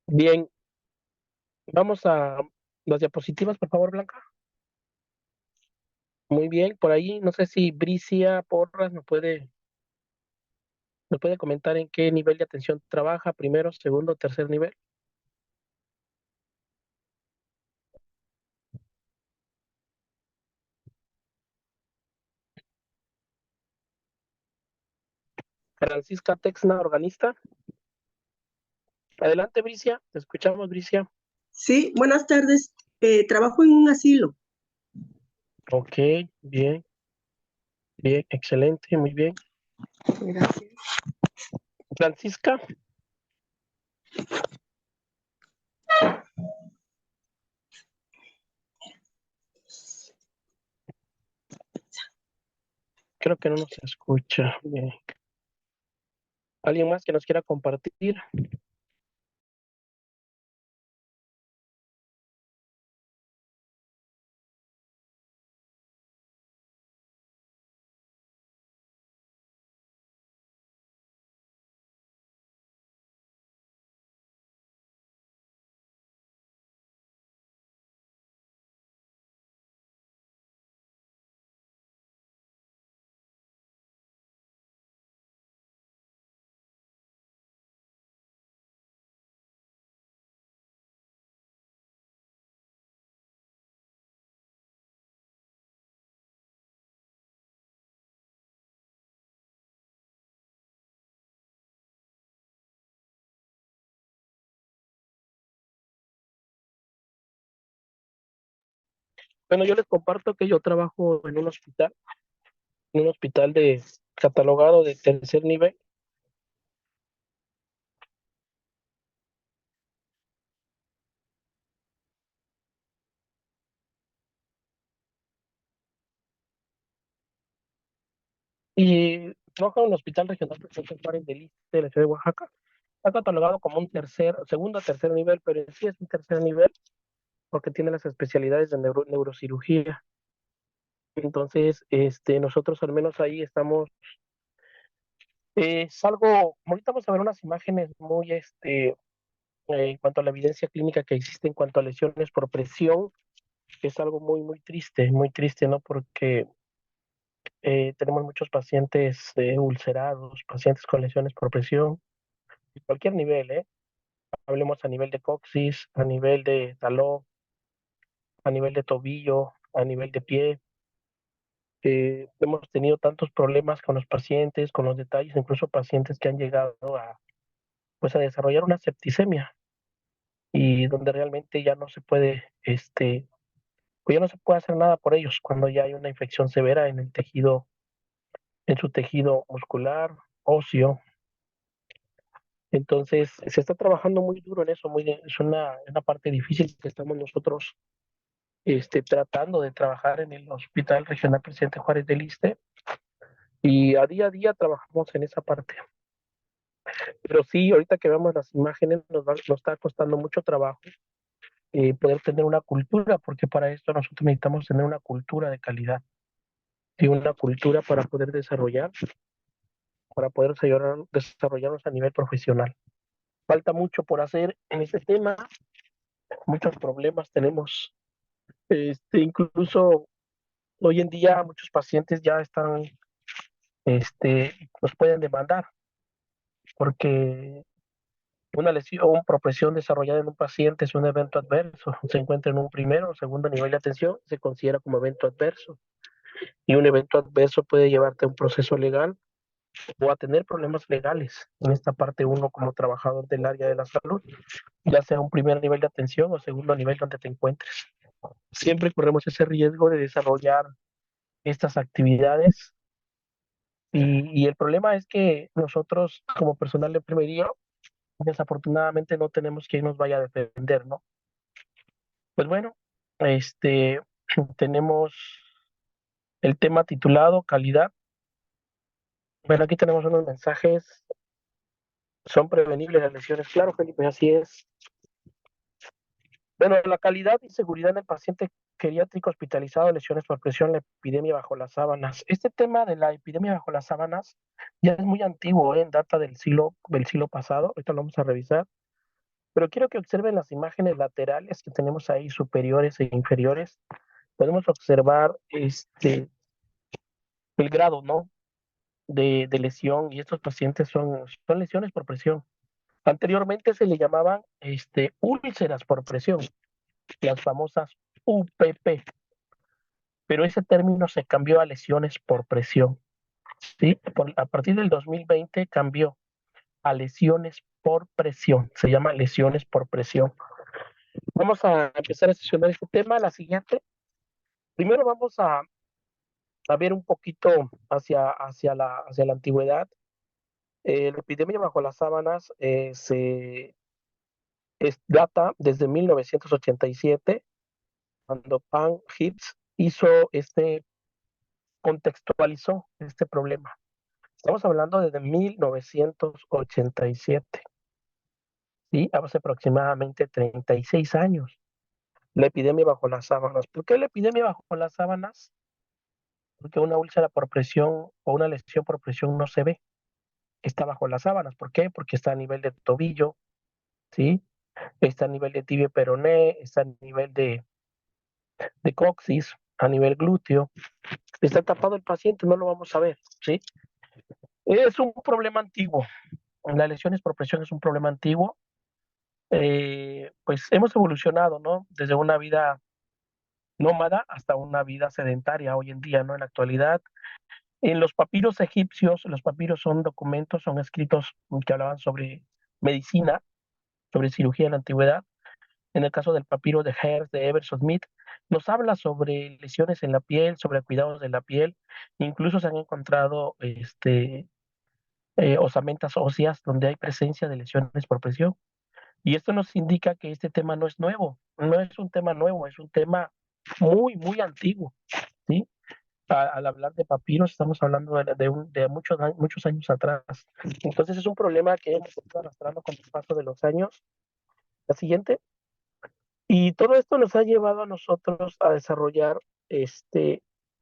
Bien, vamos a las diapositivas, por favor, Blanca. Muy bien, por ahí, no sé si Bricia Porras nos puede comentar en qué nivel de atención trabaja, primero, segundo, tercer nivel. Francisca Texna, organista. Adelante, Bricia, te escuchamos, Bricia. Sí, buenas tardes. Trabajo en un asilo. Ok, bien, bien, excelente, muy bien. Gracias. Francisca, creo que no nos escucha. Bien. ¿Alguien más que nos quiera compartir? Bueno, yo les comparto que yo trabajo en un hospital de catalogado de tercer nivel. Y trabaja en un hospital regional Presidente Juárez del Iste de la ciudad de Oaxaca. Está catalogado como un segundo a tercer nivel, pero en sí es un tercer nivel porque tiene las especialidades de neurocirugía. Entonces, nosotros al menos ahí estamos, es algo, ahorita vamos a ver unas imágenes muy, en cuanto a la evidencia clínica que existe en cuanto a lesiones por presión, que es algo muy triste, ¿no? Porque tenemos muchos pacientes ulcerados, pacientes con lesiones por presión, de cualquier nivel, ¿eh? Hablemos a nivel de coxis, a nivel de talón, a nivel de tobillo, a nivel de pie. Hemos tenido tantos problemas con los pacientes, con los detalles, incluso pacientes que han llegado pues, a desarrollar una septicemia y donde realmente ya no se puede, pues ya no se puede hacer nada por ellos cuando ya hay una infección severa en el tejido, en su tejido muscular, óseo. Entonces, se está trabajando muy duro en eso, es una parte difícil que estamos nosotros tratando de trabajar en el Hospital Regional Presidente Juárez del Iste y a día trabajamos en esa parte. Pero sí, ahorita que vemos las imágenes nos está costando mucho trabajo poder tener una cultura, porque para esto nosotros necesitamos tener una cultura de calidad y una cultura para poder desarrollarnos a nivel profesional. Falta mucho por hacer en este tema, muchos problemas tenemos. Incluso hoy en día muchos pacientes ya están, nos pueden demandar porque una lesión o una progresión desarrollada en un paciente es un evento adverso. Se encuentra en un primero o segundo nivel de atención, se considera como evento adverso. Y un evento adverso puede llevarte a un proceso legal o a tener problemas legales en esta parte uno como trabajador del área de la salud, ya sea un primer nivel de atención o segundo nivel donde te encuentres. Siempre corremos ese riesgo de desarrollar estas actividades y el problema es que nosotros como personal de enfermería desafortunadamente no tenemos quien nos vaya a defender, ¿no? Pues bueno, este, tenemos el tema titulado calidad. Bueno, aquí tenemos unos mensajes. Son prevenibles las lesiones. Claro, Felipe, así es. Bueno, la calidad y seguridad del paciente geriátrico hospitalizado, lesiones por presión, la epidemia bajo las sábanas. Este tema de la epidemia bajo las sábanas ya es muy antiguo, data del siglo pasado. Ahorita lo vamos a revisar. Pero quiero que observen las imágenes laterales que tenemos ahí, superiores e inferiores. Podemos observar el grado, ¿no? de lesión, y estos pacientes son lesiones por presión. Anteriormente se le llamaban úlceras por presión, las famosas UPP, pero ese término se cambió a lesiones por presión, ¿sí? A partir del 2020 cambió a lesiones por presión, se llama lesiones por presión. Vamos a empezar a sesionar este tema. La siguiente, primero vamos a ver un poquito hacia la antigüedad. La epidemia bajo las sábanas data desde 1987, cuando Pan Hits contextualizó este problema. Estamos hablando desde 1987, ¿sí? Hace aproximadamente 36 años. La epidemia bajo las sábanas. ¿Por qué la epidemia bajo las sábanas? Porque una úlcera por presión o una lesión por presión no se ve, está bajo las sábanas. ¿Por qué? Porque está a nivel de tobillo, ¿sí? Está a nivel de tibia peroné, está a nivel de coxis, a nivel glúteo. Está tapado el paciente, no lo vamos a ver, ¿sí? Es un problema antiguo. Las lesiones por presión es un problema antiguo. Pues hemos evolucionado, ¿no? Desde una vida nómada hasta una vida sedentaria hoy en día, ¿no? En la actualidad, en los papiros egipcios, los papiros son documentos, son escritos que hablaban sobre medicina, sobre cirugía en la antigüedad. En el caso del papiro de Hertz, de Everson Smith, nos habla sobre lesiones en la piel, sobre cuidados de la piel. Incluso se han encontrado osamentas óseas donde hay presencia de lesiones por presión. Y esto nos indica que este tema no es nuevo, no es un tema nuevo, es un tema muy, muy antiguo, ¿sí? Al hablar de papiros, estamos hablando de muchos años atrás. Entonces es un problema que hemos estado arrastrando con el paso de los años. La siguiente. Y todo esto nos ha llevado a nosotros a desarrollar,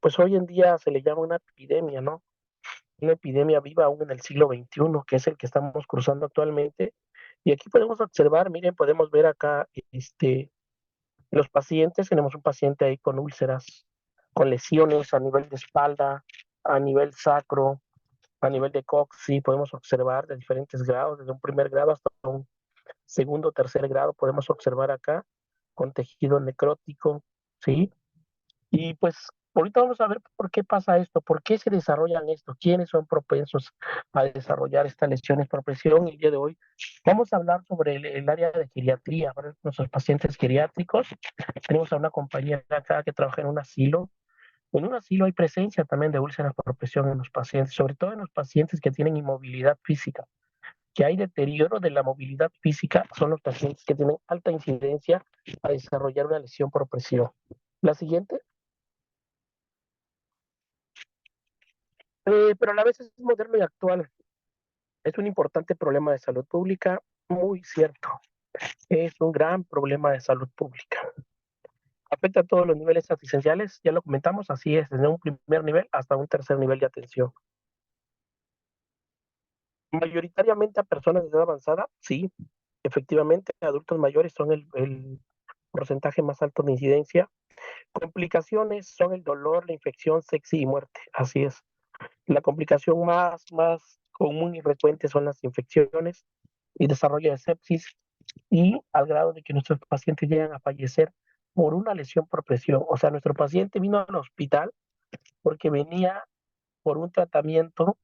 pues hoy en día se le llama una epidemia, ¿no? Una epidemia viva aún en el siglo XXI, que es el que estamos cruzando actualmente. Y aquí podemos observar, miren, podemos ver acá, los pacientes, tenemos un paciente ahí con úlceras, con lesiones a nivel de espalda, a nivel sacro, a nivel de coxis, podemos observar de diferentes grados, desde un primer grado hasta un segundo o tercer grado, podemos observar acá, con tejido necrótico, ¿sí? Y pues ahorita vamos a ver por qué pasa esto, por qué se desarrollan esto, quiénes son propensos a desarrollar estas lesiones por presión. El día de hoy vamos a hablar sobre el área de geriatría, para nuestros pacientes geriátricos. Tenemos a una compañera acá que trabaja en un asilo. En un asilo hay presencia también de úlceras por presión en los pacientes, sobre todo en los pacientes que tienen inmovilidad física, que hay deterioro de la movilidad física, son los pacientes que tienen alta incidencia a desarrollar una lesión por presión. La siguiente. Pero a la vez es moderno y actual. Es un importante problema de salud pública, muy cierto. Es un gran problema de salud pública. Afecta a todos los niveles asistenciales, ya lo comentamos, así es, desde un primer nivel hasta un tercer nivel de atención. Mayoritariamente a personas de edad avanzada, sí, efectivamente, adultos mayores son el porcentaje más alto de incidencia. Complicaciones son el dolor, la infección, sepsis y muerte, así es. La complicación más común y frecuente son las infecciones y desarrollo de sepsis, y al grado de que nuestros pacientes llegan a fallecer por una lesión por presión. O sea, nuestro paciente vino al hospital porque venía por un tratamiento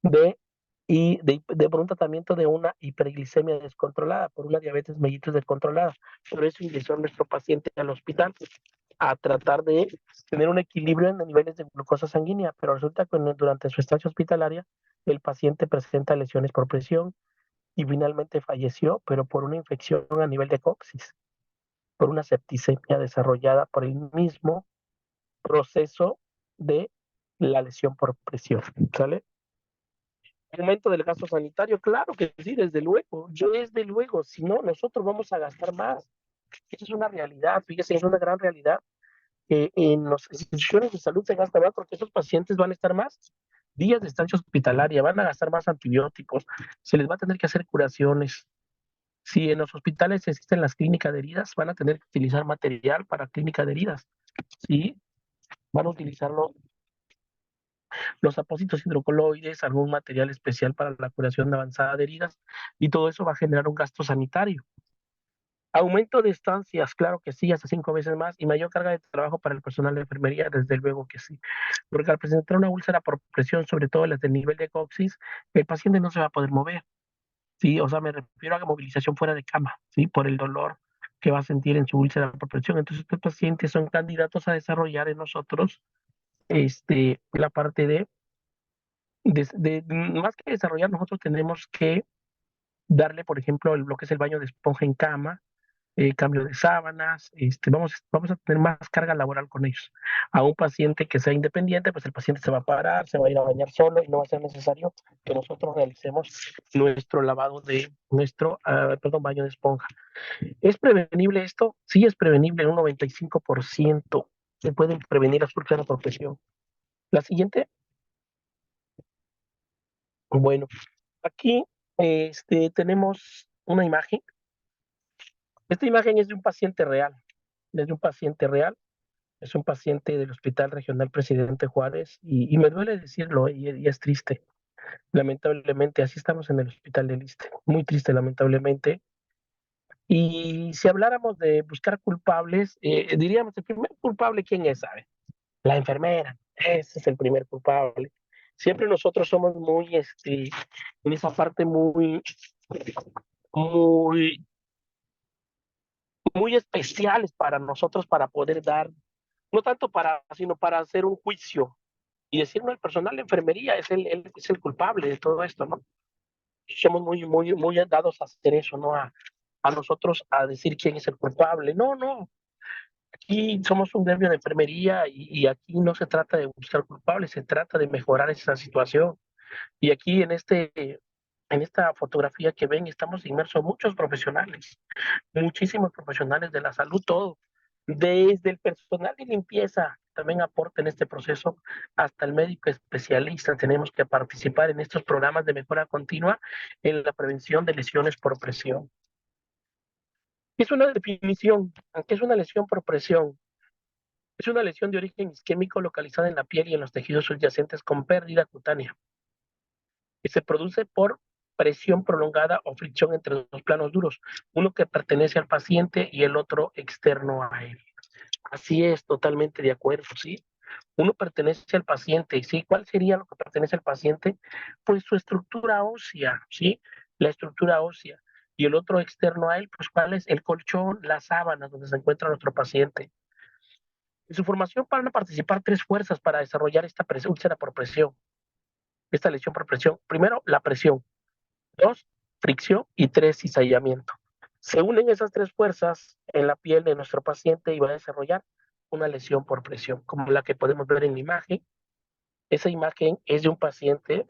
por un tratamiento de una hiperglicemia descontrolada, por una diabetes mellitus descontrolada. Por eso ingresó nuestro paciente al hospital a tratar de tener un equilibrio en los niveles de glucosa sanguínea, pero resulta que durante su estancia hospitalaria el paciente presenta lesiones por presión y finalmente falleció, pero por una infección a nivel de coxis, por una septicemia desarrollada por el mismo proceso de la lesión por presión, ¿sale? Aumento del gasto sanitario, claro que sí, desde luego, si no, nosotros vamos a gastar más. Esa es una realidad, fíjese, es una gran realidad. que en las instituciones de salud se gasta más porque esos pacientes van a estar más días de estancia hospitalaria, van a gastar más antibióticos, se les va a tener que hacer curaciones. Si en los hospitales existen las clínicas de heridas, van a tener que utilizar material para clínica de heridas, ¿sí? Van a utilizar los apósitos hidrocoloides, algún material especial para la curación avanzada de heridas, y todo eso va a generar un gasto sanitario. Aumento de estancias, claro que sí, hasta 5 veces más, y mayor carga de trabajo para el personal de enfermería, desde luego que sí. Porque al presentar una úlcera por presión, sobre todo las del nivel de coxis, el paciente no se va a poder mover, ¿sí? O sea, me refiero a la movilización fuera de cama, ¿sí? Por el dolor que va a sentir en su úlcera por presión. Entonces, estos pacientes son candidatos a desarrollar en nosotros la parte más que desarrollar, nosotros tenemos que darle, por ejemplo, lo que es el baño de esponja en cama, cambio de sábanas, vamos a tener más carga laboral con ellos. A un paciente que sea independiente, pues el paciente se va a parar, se va a ir a bañar solo y no va a ser necesario que nosotros realicemos nuestro lavado de perdón, baño de esponja. ¿Es prevenible esto? Sí, es prevenible en un 95%. Se pueden prevenir las úlceras por presión. La siguiente, bueno, aquí tenemos una imagen. Esta imagen es de un paciente real, es de un paciente real, es un paciente del Hospital Regional Presidente Juárez y me duele decirlo y es triste. Lamentablemente, así estamos en el Hospital del Iste, muy triste lamentablemente. Y si habláramos de buscar culpables, diríamos, el primer culpable, ¿quién es? ¿Sabe? La enfermera, ese es el primer culpable. Siempre nosotros somos muy, en esa parte muy, muy especiales para nosotros para poder dar, no tanto para, sino para hacer un juicio y decir, no, el personal de enfermería es el culpable de todo esto, ¿no? Somos muy dados a hacer eso, ¿no? A nosotros a decir quién es el culpable. No, no. Aquí somos un gremio de enfermería y aquí no se trata de buscar culpables, se trata de mejorar esa situación. Y aquí en esta fotografía que ven, estamos inmersos muchos profesionales, muchísimos profesionales de la salud, todo, desde el personal de limpieza, también aporta en este proceso, hasta el médico especialista. Tenemos que participar en estos programas de mejora continua en la prevención de lesiones por presión. Es una definición, ¿qué es una lesión por presión? Es una lesión de origen isquémico localizada en la piel y en los tejidos subyacentes con pérdida cutánea, que se produce por presión prolongada o fricción entre dos planos duros, uno que pertenece al paciente y el otro externo a él. Así es, totalmente de acuerdo, ¿sí? Uno pertenece al paciente, ¿sí? ¿Cuál sería lo que pertenece al paciente? Pues su estructura ósea, ¿sí? La estructura ósea. Y el otro externo a él, pues ¿cuál es? El colchón, la sábana donde se encuentra nuestro paciente. En su formación van a participar tres fuerzas para desarrollar esta úlcera por presión, esta lesión por presión. Primero, la presión. Dos, fricción. Y tres, cizallamiento. Se unen esas tres fuerzas en la piel de nuestro paciente y va a desarrollar una lesión por presión, como la que podemos ver en la imagen. Esa imagen es de un paciente,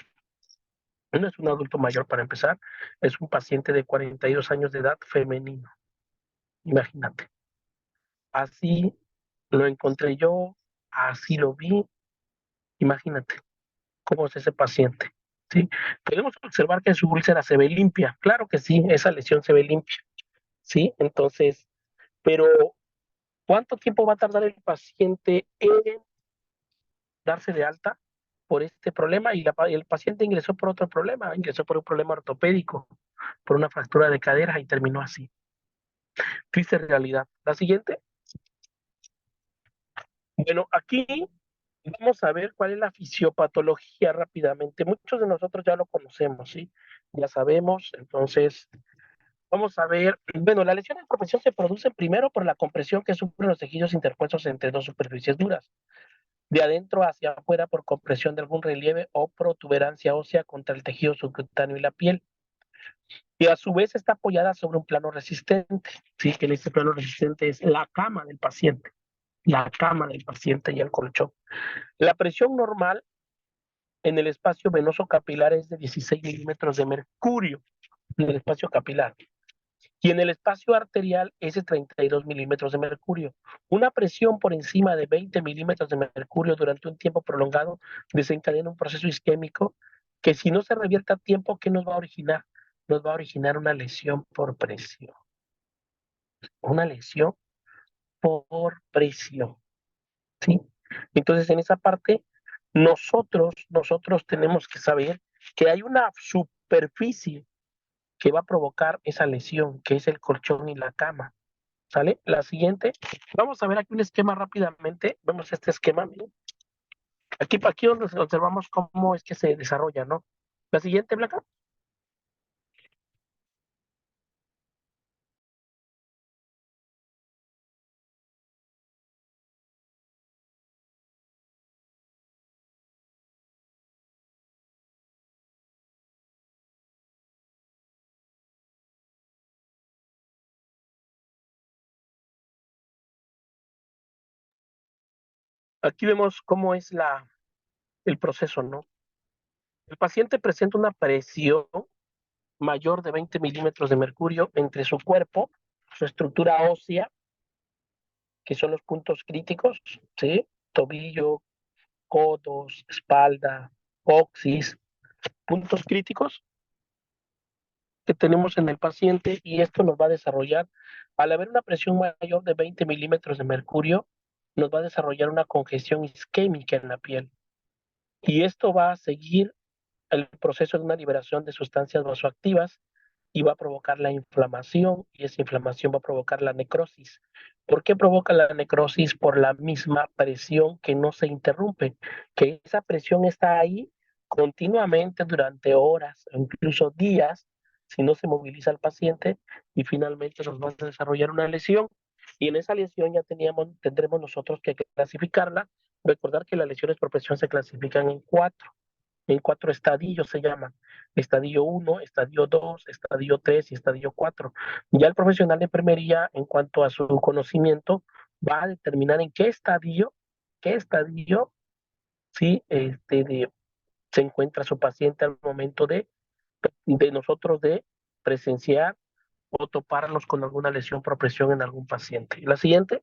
no es un adulto mayor para empezar, es un paciente de 42 años de edad femenino. Imagínate. Así lo encontré yo, así lo vi, imagínate cómo es ese paciente. ¿Sí? Podemos observar que su úlcera se ve limpia, claro que sí, esa lesión se ve limpia, ¿sí? Entonces, pero ¿cuánto tiempo va a tardar el paciente en darse de alta por este problema? Y el paciente ingresó por otro problema, ingresó por un problema ortopédico, por una fractura de cadera y terminó así. Triste realidad. La siguiente. Bueno, aquí vamos a ver cuál es la fisiopatología rápidamente. Muchos de nosotros ya lo conocemos, ¿sí? Ya sabemos, entonces vamos a ver. Bueno, la lesión de compresión se produce primero por la compresión que sufren los tejidos interpuestos entre dos superficies duras, de adentro hacia afuera por compresión de algún relieve o protuberancia ósea contra el tejido subcutáneo y la piel. Y a su vez está apoyada sobre un plano resistente, ¿sí? Que en este plano resistente es la cama del paciente, la cama del paciente y el colchón. La presión normal en el espacio venoso capilar es de 16 milímetros de mercurio en el espacio capilar. y en el espacio arterial es de 32 milímetros de mercurio. Una presión por encima de 20 milímetros de mercurio durante un tiempo prolongado desencadena un proceso isquémico que si no se revierte a tiempo, ¿qué nos va a originar? Nos va a originar una lesión por presión. Una lesión por presión, ¿sí? Entonces, en esa parte, nosotros tenemos que saber que hay una superficie que va a provocar esa lesión, que es el colchón y la cama. ¿Sale? La siguiente, vamos a ver aquí un esquema rápidamente. Vemos este esquema. Miren. Aquí donde observamos cómo es que se desarrolla, ¿no? La siguiente, Blanca. Aquí vemos cómo es el proceso, ¿no? El paciente presenta una presión mayor de 20 milímetros de mercurio entre su cuerpo, su estructura ósea, que son los puntos críticos, ¿sí? Tobillo, codos, espalda, coxis, puntos críticos que tenemos en el paciente y esto nos va a desarrollar, al haber una presión mayor de 20 milímetros de mercurio, nos va a desarrollar una congestión isquémica en la piel. Y esto va a seguir el proceso de una liberación de sustancias vasoactivas y va a provocar la inflamación y esa inflamación va a provocar la necrosis. ¿Por qué provoca la necrosis? Por la misma presión que no se interrumpe, que esa presión está ahí continuamente durante horas, incluso días, si no se moviliza el paciente y finalmente nos va a desarrollar una lesión. Y en esa lesión ya tendremos nosotros que clasificarla. Recordar que las lesiones por presión se clasifican en cuatro estadios se llaman. Estadio 1, estadio 2, estadio 3 y estadio 4. Ya el profesional de enfermería, en cuanto a su conocimiento, va a determinar en qué estadio, sí, se encuentra su paciente al momento de nosotros de presenciar o toparnos con alguna lesión por presión en algún paciente. La siguiente,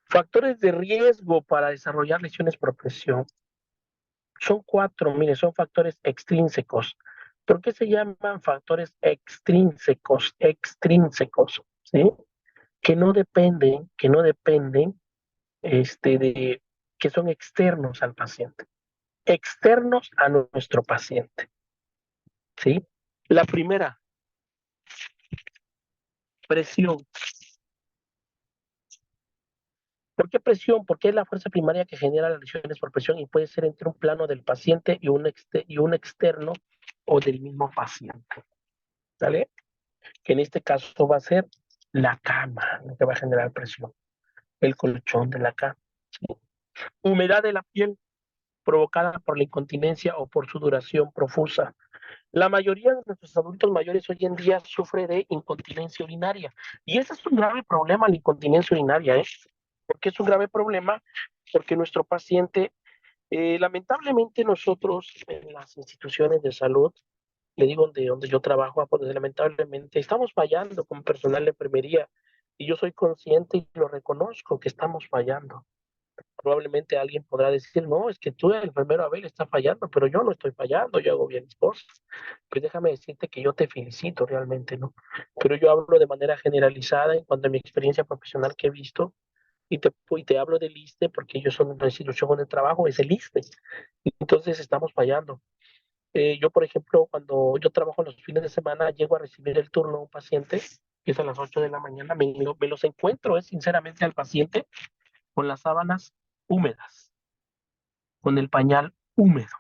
factores de riesgo para desarrollar lesiones por presión. Son cuatro, mire, son factores extrínsecos. ¿Por qué se llaman factores extrínsecos? Extrínsecos, ¿sí? Que no dependen, de, que son externos al paciente, externos a nuestro paciente, ¿sí? La primera, presión. ¿Por qué presión? Porque es la fuerza primaria que genera las lesiones por presión y puede ser entre un plano del paciente y un externo o del mismo paciente, ¿sale? Que en este caso va a ser la cama, lo que va a generar presión, el colchón de la cama. ¿Sí? Humedad de la piel provocada por la incontinencia o por sudoración profusa. La mayoría de nuestros adultos mayores hoy en día sufre de incontinencia urinaria y ese es un grave problema, la incontinencia urinaria, ¿eh? Porque es un grave problema porque nuestro paciente, lamentablemente nosotros en las instituciones de salud, le digo donde yo trabajo, pues lamentablemente estamos fallando como personal de enfermería y yo soy consciente y lo reconozco que estamos fallando. Probablemente alguien podrá decir, no, es que tú, el enfermero Abel, está fallando, pero yo no estoy fallando, yo hago bien mis cosas. Pues déjame decirte que yo te felicito realmente, ¿no? Pero yo hablo de manera generalizada en cuanto a mi experiencia profesional que he visto y te hablo del ISSSTE porque yo soy una institución donde trabajo, es el ISSSTE. Entonces estamos fallando. Yo, por ejemplo, cuando yo trabajo los fines de semana, llego a recibir el turno de un paciente, que es a las 8 de la mañana, me los encuentro, sinceramente, al paciente con las sábanas húmedas, con el pañal húmedo.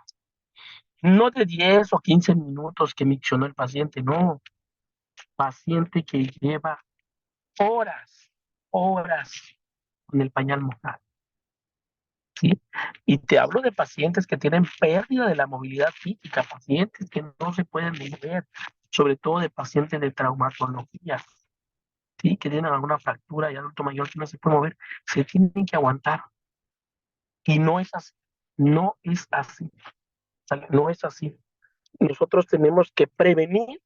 No de 10 o 15 minutos que miccionó el paciente, no. Paciente que lleva horas con el pañal mojado, ¿sí? Y te hablo de pacientes que tienen pérdida de la movilidad física, pacientes que no se pueden mover, sobre todo de pacientes de traumatología, ¿sí? Que tienen alguna fractura y adulto mayor que no se puede mover, se tienen que aguantar. Y no es así, no es así, ¿sale? No es así. Nosotros tenemos que prevenir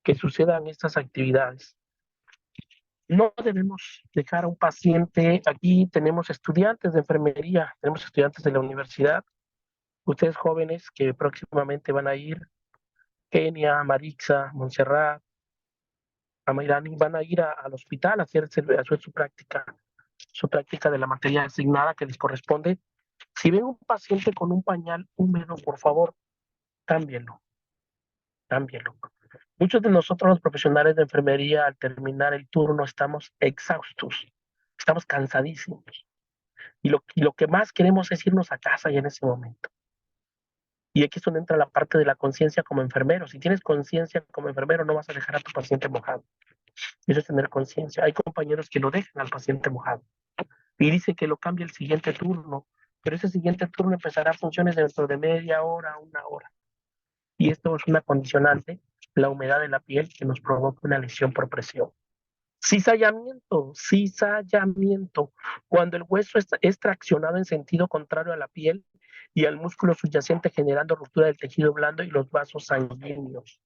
que sucedan estas actividades. No debemos dejar a un paciente, aquí tenemos estudiantes de enfermería, tenemos estudiantes de la universidad, ustedes jóvenes que próximamente van a ir, Kenia, Marixa, Montserrat, Amairani, van a ir al hospital a hacer su práctica de la materia asignada que les corresponde. Si ven un paciente con un pañal húmedo, por favor, cámbienlo, cámbienlo. Muchos de nosotros los profesionales de enfermería al terminar el turno estamos exhaustos, estamos cansadísimos y lo que más queremos es irnos a casa ya en ese momento. Y aquí es donde entra la parte de la conciencia como enfermero. Si tienes conciencia como enfermero, no vas a dejar a tu paciente mojado. Eso es tener conciencia. Hay compañeros que lo dejan al paciente mojado y dice que lo cambia el siguiente turno, pero ese siguiente turno empezará funciones dentro de media hora, una hora. Y esto es una condicionante, la humedad de la piel que nos provoca una lesión por presión. Cizallamiento. Cuando el hueso es traccionado en sentido contrario a la piel y al músculo subyacente generando ruptura del tejido blando y los vasos sanguíneos.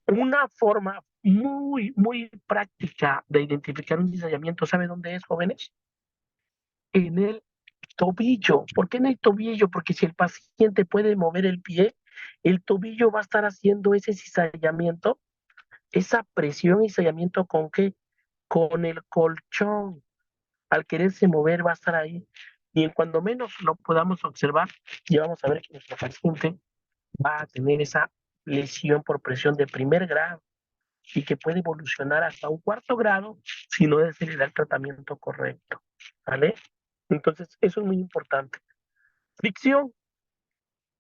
Una forma muy práctica de identificar un cizallamiento, ¿sabe dónde es, jóvenes? En el tobillo. ¿Por qué en el tobillo? Porque si el paciente puede mover el pie, el tobillo va a estar haciendo ese cizallamiento, esa presión y cizallamiento con qué? Con el colchón. Al quererse mover va a estar ahí. Y en cuando menos lo podamos observar, ya vamos a ver que nuestro paciente va a tener esa lesión por presión de primer grado y que puede evolucionar hasta un cuarto grado si no se le da el tratamiento correcto. ¿Vale? Entonces, eso es muy importante. Fricción,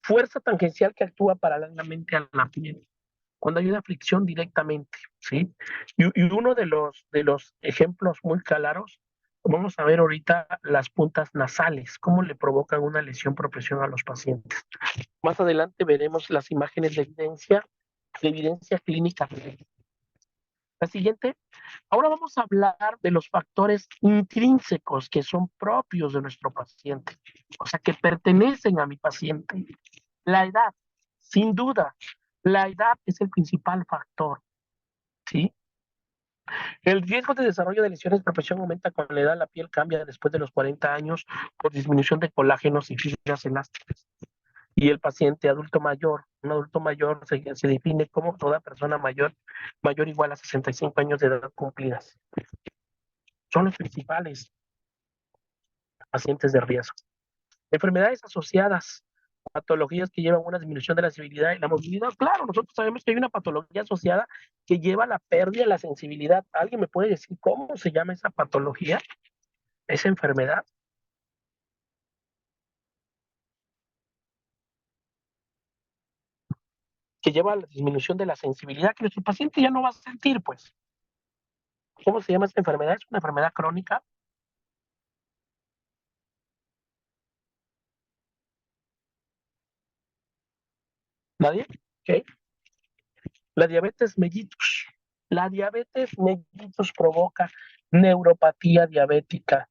fuerza tangencial que actúa paralelamente a la piel. Cuando hay una fricción directamente, ¿sí? Y uno de los ejemplos muy claros, vamos a ver ahorita las puntas nasales, cómo le provocan una lesión por presión a los pacientes. Más adelante veremos las imágenes de evidencia clínica. La siguiente, ahora vamos a hablar de los factores intrínsecos que son propios de nuestro paciente, o sea, que pertenecen a mi paciente. La edad, sin duda, la edad es el principal factor, ¿sí? El riesgo de desarrollo de lesiones por presión aumenta con la edad, la piel cambia después de los 40 años por disminución de colágenos y fibras elásticas. Y el paciente adulto mayor, un adulto mayor se define como toda persona mayor igual a 65 años de edad cumplidas. Son los principales pacientes de riesgo. Enfermedades asociadas, patologías que llevan una disminución de la sensibilidad y la movilidad. Claro, nosotros sabemos que hay una patología asociada que lleva a la pérdida de la sensibilidad. ¿Alguien me puede decir cómo se llama esa patología, esa enfermedad? Que lleva a la disminución de la sensibilidad que nuestro paciente ya no va a sentir, pues. ¿Cómo se llama esta enfermedad? Es una enfermedad crónica. ¿Nadie? ¿Ok? La diabetes mellitus. La diabetes mellitus provoca neuropatía diabética.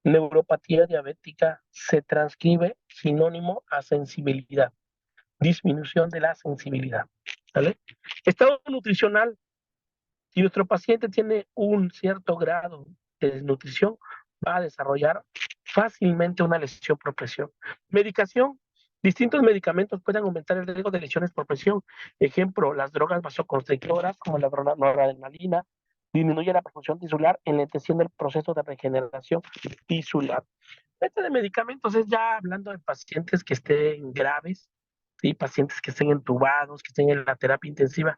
Neuropatía diabética se transcribe sinónimo a sensibilidad, disminución de la sensibilidad. ¿Vale? Estado nutricional. Si nuestro paciente tiene un cierto grado de desnutrición, va a desarrollar fácilmente una lesión por presión. Medicación. Distintos medicamentos pueden aumentar el riesgo de lesiones por presión. Ejemplo, las drogas vasoconstrictoras como la noradrenalina disminuye la perfusión tisular, enlenteciendo el proceso de regeneración tisular. Este de medicamentos es ya hablando de pacientes que estén graves, ¿sí? Pacientes que estén entubados, que estén en la terapia intensiva,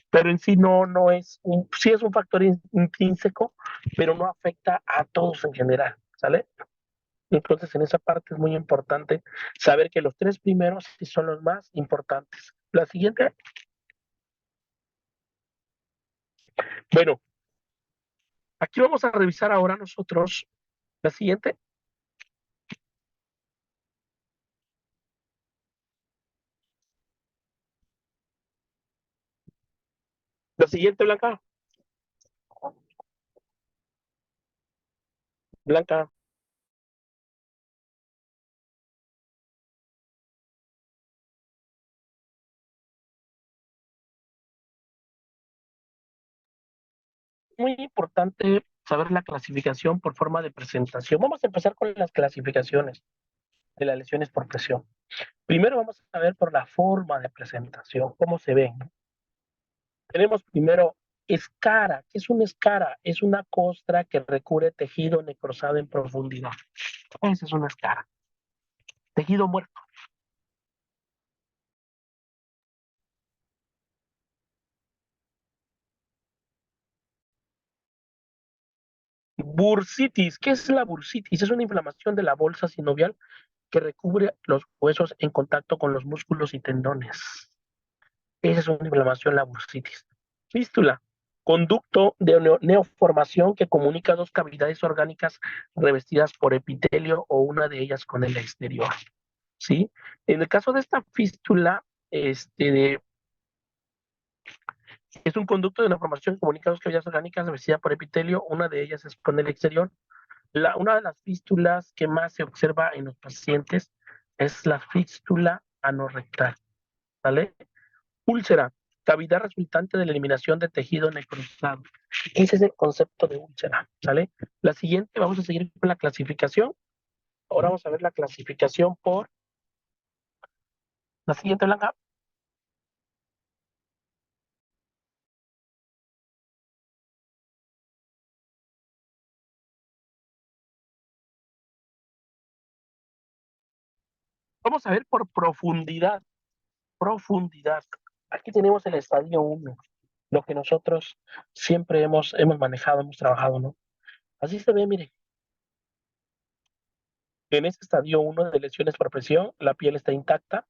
pero en sí no es sí es un factor intrínseco, pero no afecta a todos en general, ¿sale? Entonces, en esa parte es muy importante saber que los tres primeros sí son los más importantes. La siguiente, bueno, aquí vamos a revisar ahora nosotros la siguiente, Blanca, Blanca. muy importante saber la clasificación por forma de presentación. Vamos a empezar con las clasificaciones de las lesiones por presión. Primero vamos a ver por la forma de presentación, cómo se ven, ¿no? Tenemos primero escara. ¿Qué es una escara? Es una costra que recubre tejido necrosado en profundidad. Esa es una escara. Tejido muerto. Bursitis. ¿Qué es la bursitis? Es una inflamación de la bolsa sinovial que recubre los huesos en contacto con los músculos y tendones. Esa es una inflamación, la bursitis. Fístula, conducto de neoformación que comunica dos cavidades orgánicas revestidas por epitelio o una de ellas con el exterior. ¿Sí? En el caso de esta fístula, es un conducto de neoformación que comunica dos cavidades orgánicas revestidas por epitelio, una de ellas es con el exterior. Una de las fístulas que más se observa en los pacientes es la fístula anorrectal, ¿vale? Úlcera, cavidad resultante de la eliminación de tejido necrosado. Ese es el concepto de úlcera, ¿sale? La siguiente, vamos a seguir con la clasificación. Ahora vamos a ver la clasificación por la siguiente, Blanca. Vamos a ver por profundidad. Profundidad. Aquí tenemos el estadio 1, lo que nosotros siempre hemos manejado, hemos trabajado, ¿no? Así se ve, mire. En este estadio 1 de lesiones por presión, la piel está intacta,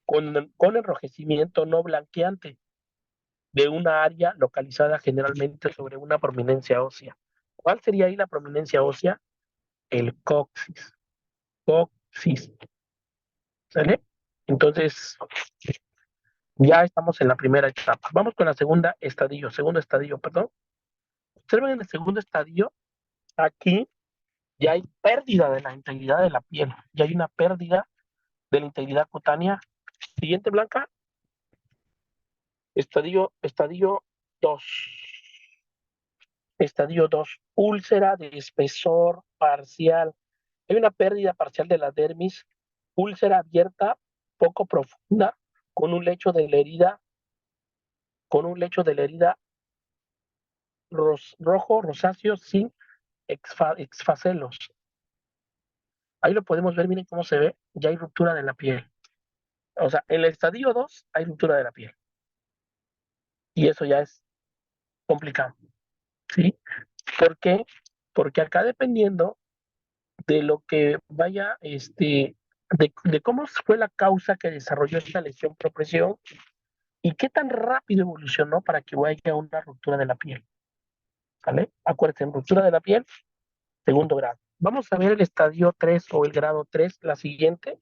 con enrojecimiento no blanqueante de una área localizada generalmente sobre una prominencia ósea. ¿Cuál sería ahí la prominencia ósea? El coxis. Coxis. ¿Sale? Entonces, ya estamos en la primera etapa. Vamos con la segundo estadio, perdón. Observen en el segundo estadio, aquí ya hay pérdida de la integridad de la piel, ya hay una pérdida de la integridad cutánea. Siguiente, Blanca. Estadio 2. Estadio 2. Úlcera de espesor parcial. Hay una pérdida parcial de la dermis, úlcera abierta, poco profunda, con un lecho de la herida, con un lecho de la herida rojo, rosáceo, sin exfacelos. Ahí lo podemos ver, miren cómo se ve, ya hay ruptura de la piel. O sea, en el estadio 2 hay ruptura de la piel. Y eso ya es complicado, ¿sí? ¿Por qué? Porque acá dependiendo de lo que vaya, de cómo fue la causa que desarrolló esta lesión por presión y qué tan rápido evolucionó para que vaya a una ruptura de la piel, ¿vale? Acuérdense, ruptura de la piel, segundo grado. Vamos a ver el estadio 3 o el grado 3, la siguiente.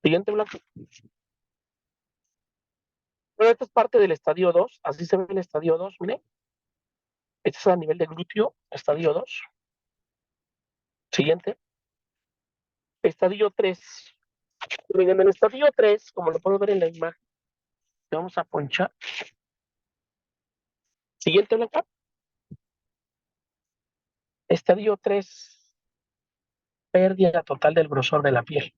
Siguiente bloque. Bueno, esta es parte del estadio 2, así se ve el estadio 2, mire. Este es a nivel de glúteo, estadio 2. Siguiente. Estadio 3. Miren, en el estadio 3, como lo puedo ver en la imagen, vamos a ponchar. Siguiente, Blanca. Estadio 3, pérdida total del grosor de la piel.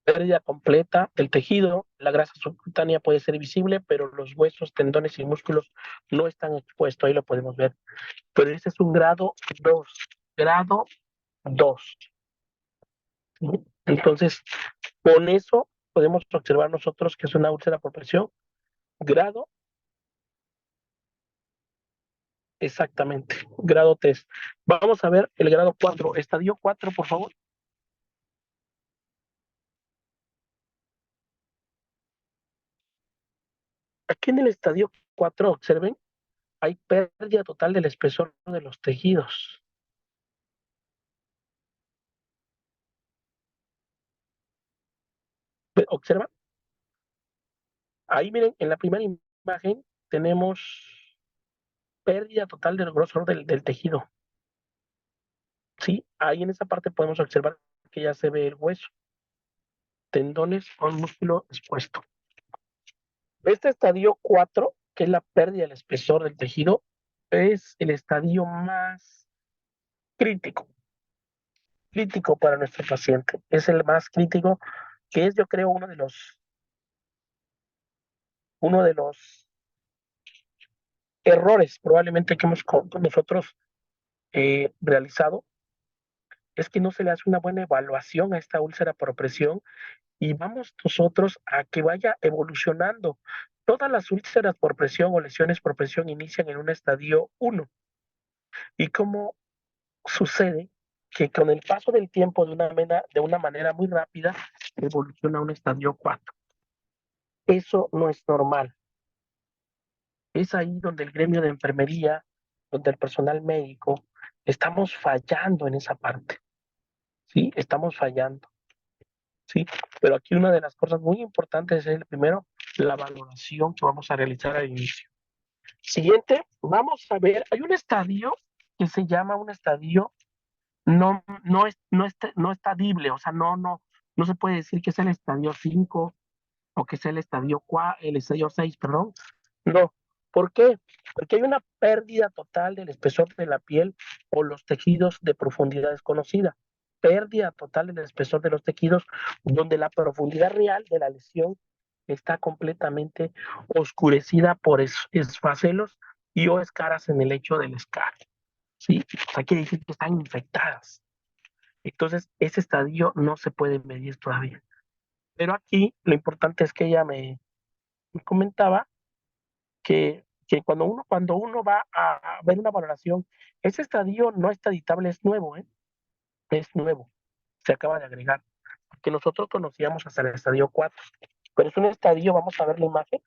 Pérdida completa del tejido, la grasa subcutánea puede ser visible, pero los huesos, tendones y músculos no están expuestos, ahí lo podemos ver. Pero ese es un grado 2, grado 2. ¿Sí? Entonces, con eso podemos observar nosotros que es una úlcera por presión, grado, exactamente, grado 3. Vamos a ver el grado 4, estadio 4, por favor. Aquí en el estadio 4, observen, hay pérdida total del espesor de los tejidos. ¿Observan? Ahí miren, en la primera imagen tenemos pérdida total del grosor del tejido. Sí, ahí en esa parte podemos observar que ya se ve el hueso, tendones con músculo expuesto. Este estadio 4, que es la pérdida del espesor del tejido, es el estadio más crítico, crítico para nuestro paciente. Es el más crítico, que es, yo creo, uno de los errores probablemente que hemos nosotros realizado, es que no se le hace una buena evaluación a esta úlcera por presión y vamos nosotros a que vaya evolucionando. Todas las úlceras por presión o lesiones por presión inician en un estadio 1 y cómo sucede que con el paso del tiempo de una manera muy rápida evoluciona a un estadio 4. Eso no es normal. Es ahí donde el gremio de enfermería, donde el personal médico, estamos fallando en esa parte, ¿sí? Estamos fallando, ¿sí? Pero aquí una de las cosas muy importantes es, el primero, la valoración que vamos a realizar al inicio. Siguiente, vamos a ver, hay un estadio que se llama un estadio no estadible, o sea, no se puede decir que es el estadio 5 o que sea el estadio 6, perdón. No. ¿Por qué? Porque hay una pérdida total del espesor de la piel o los tejidos de profundidad desconocida. Pérdida total del espesor de los tejidos, donde la profundidad real de la lesión está completamente oscurecida por esfacelos y o escaras en el lecho del escar. ¿Sí? O sea, quiere decir que están infectadas. Entonces, ese estadio no se puede medir todavía. Pero aquí lo importante es que ella me comentaba que cuando uno va a ver una valoración, ese estadio no está editable, es nuevo, ¿eh? Es nuevo, se acaba de agregar, porque nosotros conocíamos hasta el estadio 4, pero es un estadio, vamos a ver la imagen,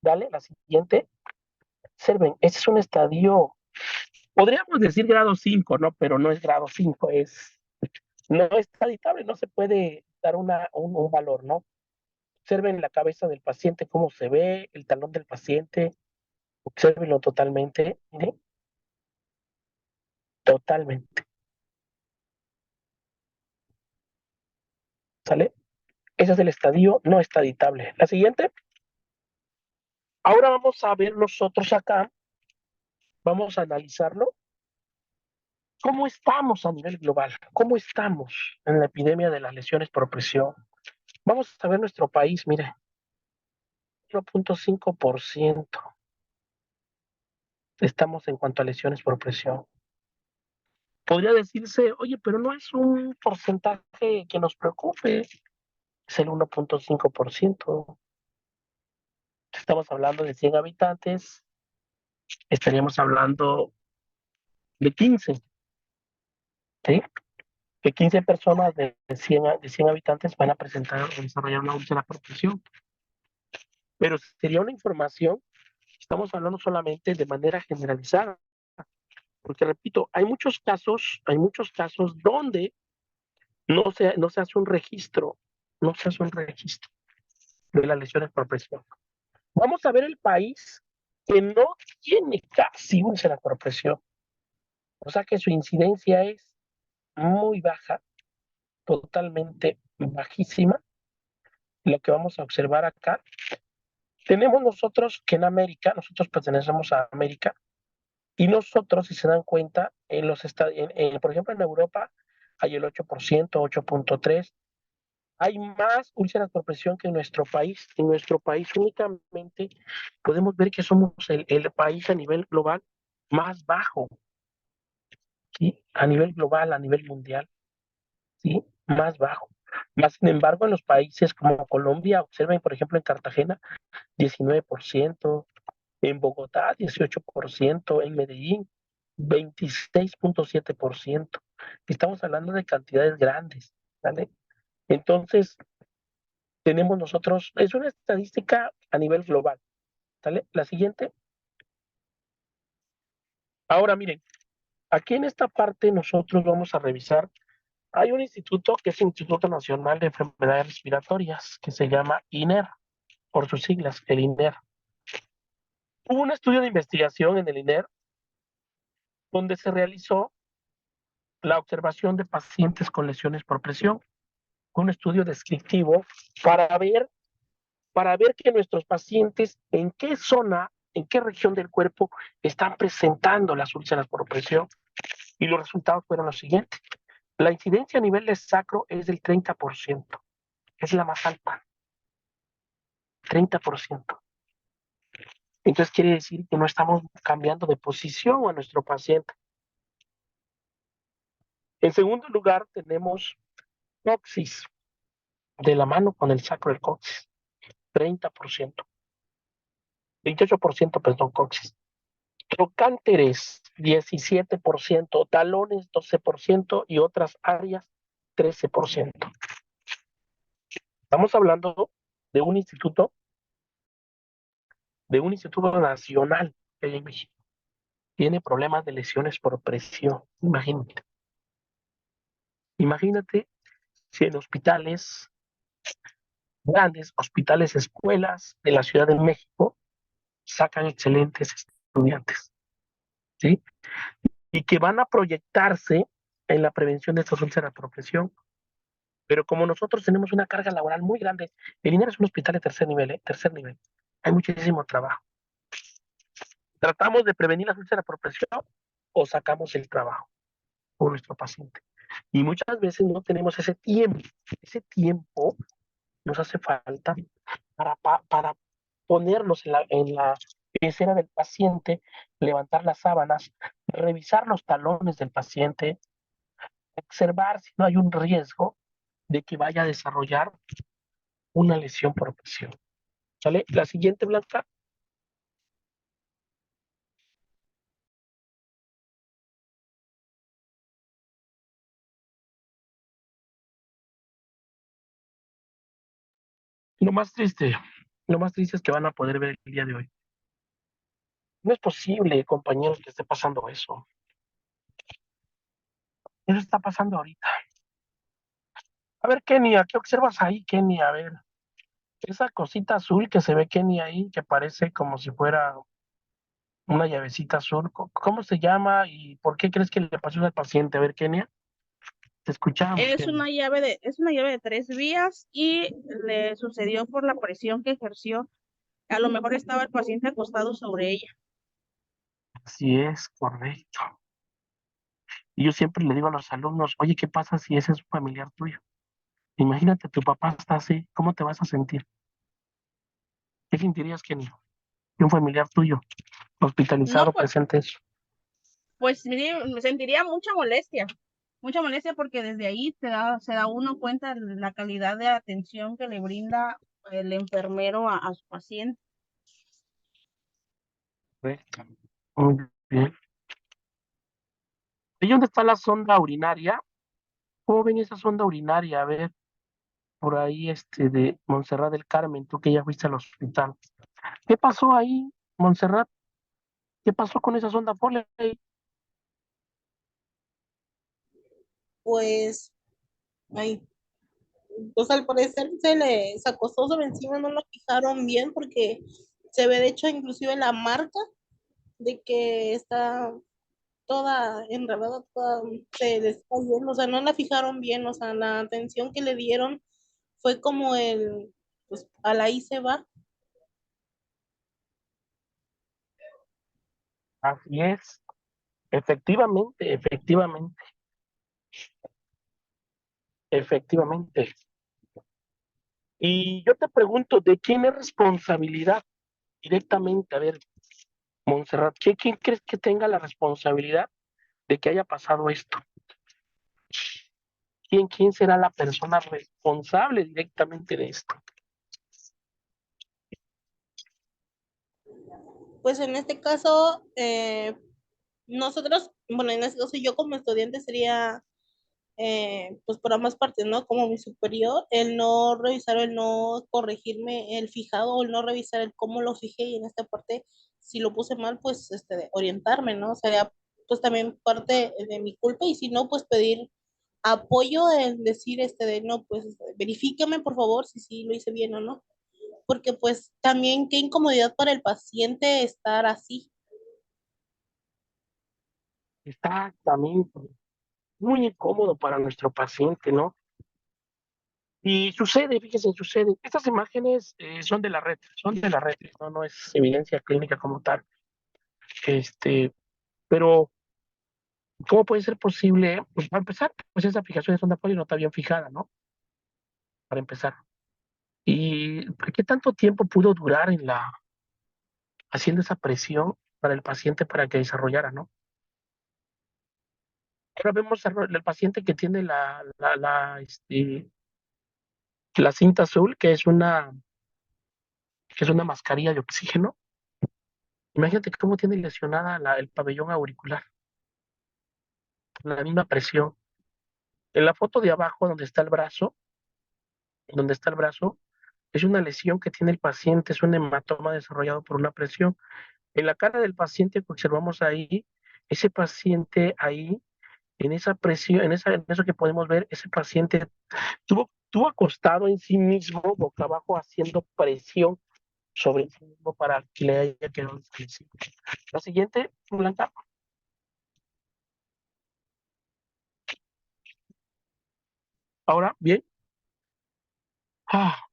dale, la siguiente, observen, ese es un estadio, podríamos decir grado 5, ¿no? Pero no es grado 5, no está editable, no se puede dar un valor, ¿no? Observen la cabeza del paciente, cómo se ve, el talón del paciente, observenlo totalmente, ¿sí? Totalmente, ¿sale? Ese es el estadio no está editable. La siguiente, ahora vamos a ver nosotros acá, vamos a analizarlo, cómo estamos a nivel global, cómo estamos en la epidemia de las lesiones por presión. Vamos a ver nuestro país, mire, 1.5% estamos en cuanto a lesiones por presión. Podría decirse, oye, pero no es un porcentaje que nos preocupe, es el 1.5%. Estamos hablando de 100 habitantes, estaríamos hablando de 15, ¿sí? Que 15 personas de 100 habitantes van a presentar o desarrollar una úlcera por presión. Pero sería una información, estamos hablando solamente de manera generalizada, porque repito, hay muchos casos donde no se hace un registro, no se hace un registro de las lesiones por presión. Vamos a ver el país que no tiene casi úlcera por presión, o sea que su incidencia es muy baja, totalmente bajísima. Lo que vamos a observar acá, tenemos nosotros que en América, nosotros pertenecemos a América, y nosotros, si se dan cuenta, por ejemplo, en Europa hay el 8%, 8.3%, hay más úlceras por presión que en nuestro país. En nuestro país únicamente podemos ver que somos el país a nivel global más bajo, ¿sí? A nivel global, a nivel mundial, ¿sí? Más bajo. Más sin embargo, en los países como Colombia, observen, por ejemplo, en Cartagena, 19%, en Bogotá 18%, en Medellín 26.7%. Estamos hablando de cantidades grandes, ¿vale? Entonces, tenemos nosotros, es una estadística a nivel global, ¿vale? La siguiente. Ahora miren, aquí en esta parte nosotros vamos a revisar, hay un instituto que es el Instituto Nacional de Enfermedades Respiratorias, que se llama INER, por sus siglas, el INER. Hubo un estudio de investigación en el INER donde se realizó la observación de pacientes con lesiones por presión, un estudio descriptivo para ver para ver que nuestros pacientes en qué zona, en qué región del cuerpo están presentando las úlceras por presión. Y los resultados fueron los siguientes. La incidencia a nivel de sacro es del 30%, es la más alta, 30%. Entonces quiere decir que no estamos cambiando de posición a nuestro paciente. En segundo lugar, tenemos coxis, de la mano con el sacro del coxis, 30%, 28%, perdón, coxis. Trocánteres, 17%, talones, 12% y otras áreas, 13%. Estamos hablando de un instituto, nacional que hay en México. Tiene problemas de lesiones por presión. Imagínate. Imagínate si en hospitales grandes, hospitales, escuelas de la Ciudad de México sacan excelentes estudiantes, ¿sí? Y que van a proyectarse en la prevención de estas úlceras por presión. Pero como nosotros tenemos una carga laboral muy grande, el INER es un hospital de tercer nivel, ¿eh? Tercer nivel. Hay muchísimo trabajo. Tratamos de prevenir las úlceras por presión o sacamos el trabajo por nuestro paciente. Y muchas veces no tenemos ese tiempo. Ese tiempo nos hace falta para ponernos en la pecera del paciente, levantar las sábanas, revisar los talones del paciente, observar si no hay un riesgo de que vaya a desarrollar una lesión por presión. ¿Sale? La siguiente, Blanca. Lo más triste, lo más triste es que van a poder ver el día de hoy. No es posible, compañeros, que esté pasando eso. Eso está pasando ahorita. A ver, Kenia, ¿qué observas ahí, Kenia? A ver, esa cosita azul que se ve, Kenia, ahí, que parece como si fuera una llavecita azul. ¿Cómo se llama y por qué crees que le pasó al paciente? A ver, Kenia, te escuchamos, Kenia. Es una llave de 3 vías y le sucedió por la presión que ejerció. A lo mejor estaba el paciente acostado sobre ella. Así es, correcto. Y yo siempre le digo a los alumnos, oye, ¿qué pasa si ese es un familiar tuyo? Imagínate, tu papá está así, ¿cómo te vas a sentir? ¿Qué sentirías, Kenia? Que un familiar tuyo, No, hospitalizado, pues, presente eso. pues me sentiría mucha molestia porque desde ahí se da uno cuenta de la calidad de atención que le brinda el enfermero a su paciente. Correcto. Muy bien. ¿Y dónde está la sonda urinaria? ¿Cómo ven esa sonda urinaria? A ver, por ahí, de Montserrat del Carmen, tú que ya fuiste al hospital. ¿Qué pasó ahí, Montserrat? ¿Qué pasó con esa sonda? Ponle ahí. Pues, ay, pues al parecer se les acostó sobre encima, no lo fijaron bien porque se ve de hecho inclusive la marca de que está toda enredada, toda, se les está yendo, o sea, no la fijaron bien, o sea, la atención que le dieron fue como pues a la ahí se va. Así es. Efectivamente, efectivamente, efectivamente. Y yo te pregunto, ¿de quién es responsabilidad directamente? A ver, Montserrat, ¿quién crees que tenga la responsabilidad de que haya pasado esto? ¿Quién será la persona responsable directamente de esto? Pues en este caso, nosotros, bueno, en este caso yo como estudiante sería pues por ambas partes, ¿no? Como mi superior, el no revisar, el no corregirme el fijado, o el no revisar el cómo lo fijé y en esta parte, si lo puse mal, pues de orientarme, ¿no? Sería pues también parte de mi culpa y si no, pues pedir apoyo en decir, de no, pues verifícame por favor si sí lo hice bien o no, porque pues también qué incomodidad para el paciente estar así. Exactamente. Muy incómodo para nuestro paciente, ¿no? Y sucede, fíjese, sucede. Estas imágenes son de la red, no es evidencia clínica como tal. Pero, ¿cómo puede ser posible? Pues para empezar, pues esa fijación de sonda Foley no está bien fijada, ¿no? Para empezar. ¿Y qué tanto tiempo pudo durar haciendo esa presión para el paciente para que desarrollara, ¿no? Ahora vemos el paciente que tiene la cinta azul, que es una mascarilla de oxígeno. Imagínate cómo tiene lesionada el pabellón auricular, la misma presión. En la foto de abajo, donde está el brazo, es una lesión que tiene el paciente, es un hematoma desarrollado por una presión. En la cara del paciente que observamos ahí, ese paciente ahí, en esa presión, en eso que podemos ver, ese paciente estuvo acostado en sí mismo, boca abajo, haciendo presión sobre sí mismo para que le haya quedado establecido. La siguiente, Blanca. Ahora, bien.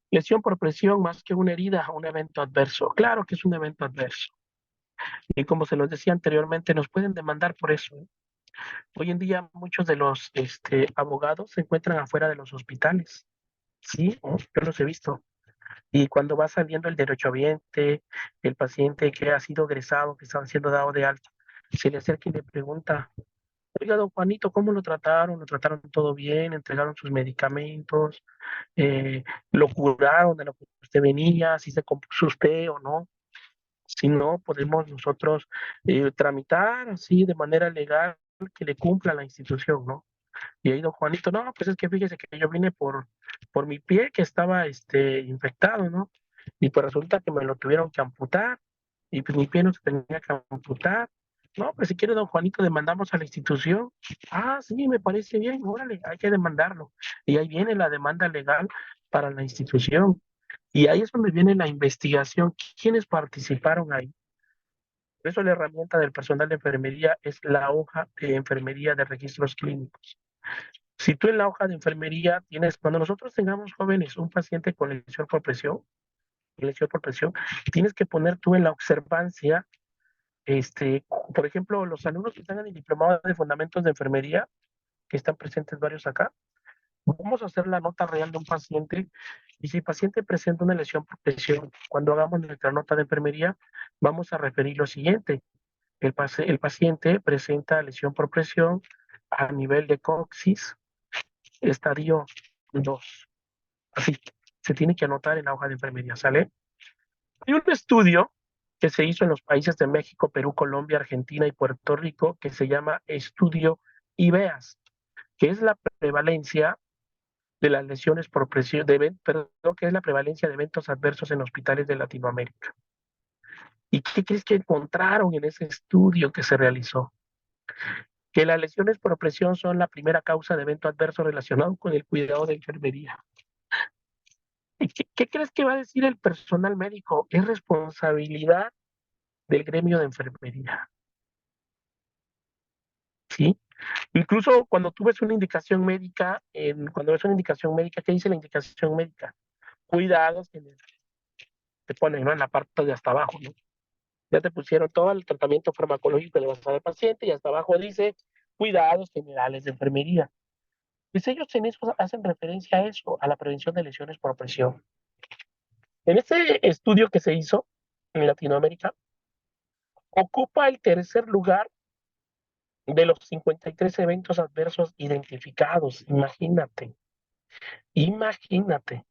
Lesión por presión más que una herida, un evento adverso. Claro que es un evento adverso. Y como se los decía anteriormente, nos pueden demandar por eso, ¿eh? Hoy en día muchos de los abogados se encuentran afuera de los hospitales. Sí, ¿no? Yo los he visto. Y cuando va saliendo el derechohabiente, el paciente que ha sido egresado, que está siendo dado de alta, se le acerca y le pregunta: oiga, don Juanito, ¿cómo lo trataron? ¿Lo trataron todo bien? ¿Entregaron sus medicamentos? ¿Lo curaron de lo que usted venía? ¿Si se compuso usted o no? Si no, podemos nosotros tramitar así de manera legal que le cumpla la institución, ¿no? Y ahí don Juanito, no, pues es que fíjese que yo vine por mi pie que estaba infectado, ¿no? Y pues resulta que me lo tuvieron que amputar y pues mi pie no se tenía que amputar. No, pues si quiere don Juanito demandamos a la institución. Ah, sí, me parece bien, órale, hay que demandarlo. Y ahí viene la demanda legal para la institución. Y ahí es donde viene la investigación. ¿Quiénes participaron ahí? Por eso la herramienta del personal de enfermería es la hoja de enfermería de registros clínicos. Si tú en la hoja de enfermería tienes, cuando nosotros tengamos jóvenes, un paciente lesión por presión, tienes que poner tú en la observancia, por ejemplo, los alumnos que están en el diplomado de fundamentos de enfermería, que están presentes varios acá, vamos a hacer la nota real de un paciente y si el paciente presenta una lesión por presión, cuando hagamos nuestra nota de enfermería, vamos a referir lo siguiente. El paciente presenta lesión por presión a nivel de coxis, estadio 2. Así se tiene que anotar en la hoja de enfermería, ¿sale? Hay un estudio que se hizo en los países de México, Perú, Colombia, Argentina y Puerto Rico que se llama Estudio IBEAS, que es la prevalencia de las lesiones por presión, perdón, que es la prevalencia de eventos adversos en hospitales de Latinoamérica. ¿Y qué crees que encontraron en ese estudio que se realizó? Que las lesiones por presión son la primera causa de evento adverso relacionado con el cuidado de enfermería. ¿Y qué crees que va a decir el personal médico? Es responsabilidad del gremio de enfermería, ¿sí? Incluso cuando tú ves una indicación médica, ¿qué dice la indicación médica? Cuidados generales. Te ponen, ¿no? En la parte de hasta abajo, ¿no? Ya te pusieron todo el tratamiento farmacológico que le vas a dar al paciente y hasta abajo dice cuidados generales de enfermería. Pues ellos en eso hacen referencia a eso, a la prevención de lesiones por presión. En este estudio que se hizo en Latinoamérica, ocupa el tercer lugar de los 53 eventos adversos identificados. Imagínate,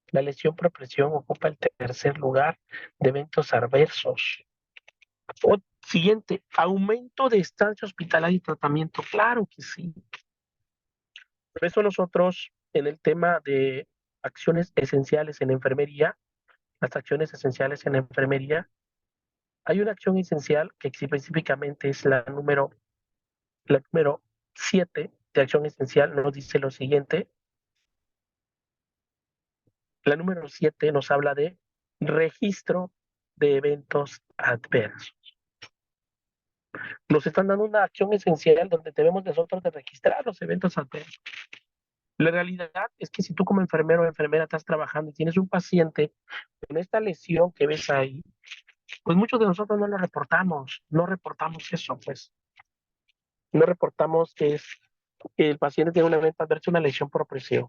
la lesión por presión ocupa el tercer lugar de eventos adversos. O, siguiente, aumento de estancia hospitalaria y tratamiento. Claro que sí. Por eso nosotros, en el tema de acciones esenciales en enfermería, las acciones esenciales en enfermería, hay una acción esencial que específicamente es la número 7 de acción esencial, nos dice lo siguiente. La número 7 nos habla de registro de eventos adversos. Nos están dando una acción esencial donde debemos nosotros de registrar los eventos adversos. La realidad es que si tú como enfermero o enfermera estás trabajando y tienes un paciente con esta lesión que ves ahí, pues muchos de nosotros no lo reportamos, no reportamos eso, pues. No reportamos que el paciente tiene un evento adverso, una lesión por presión.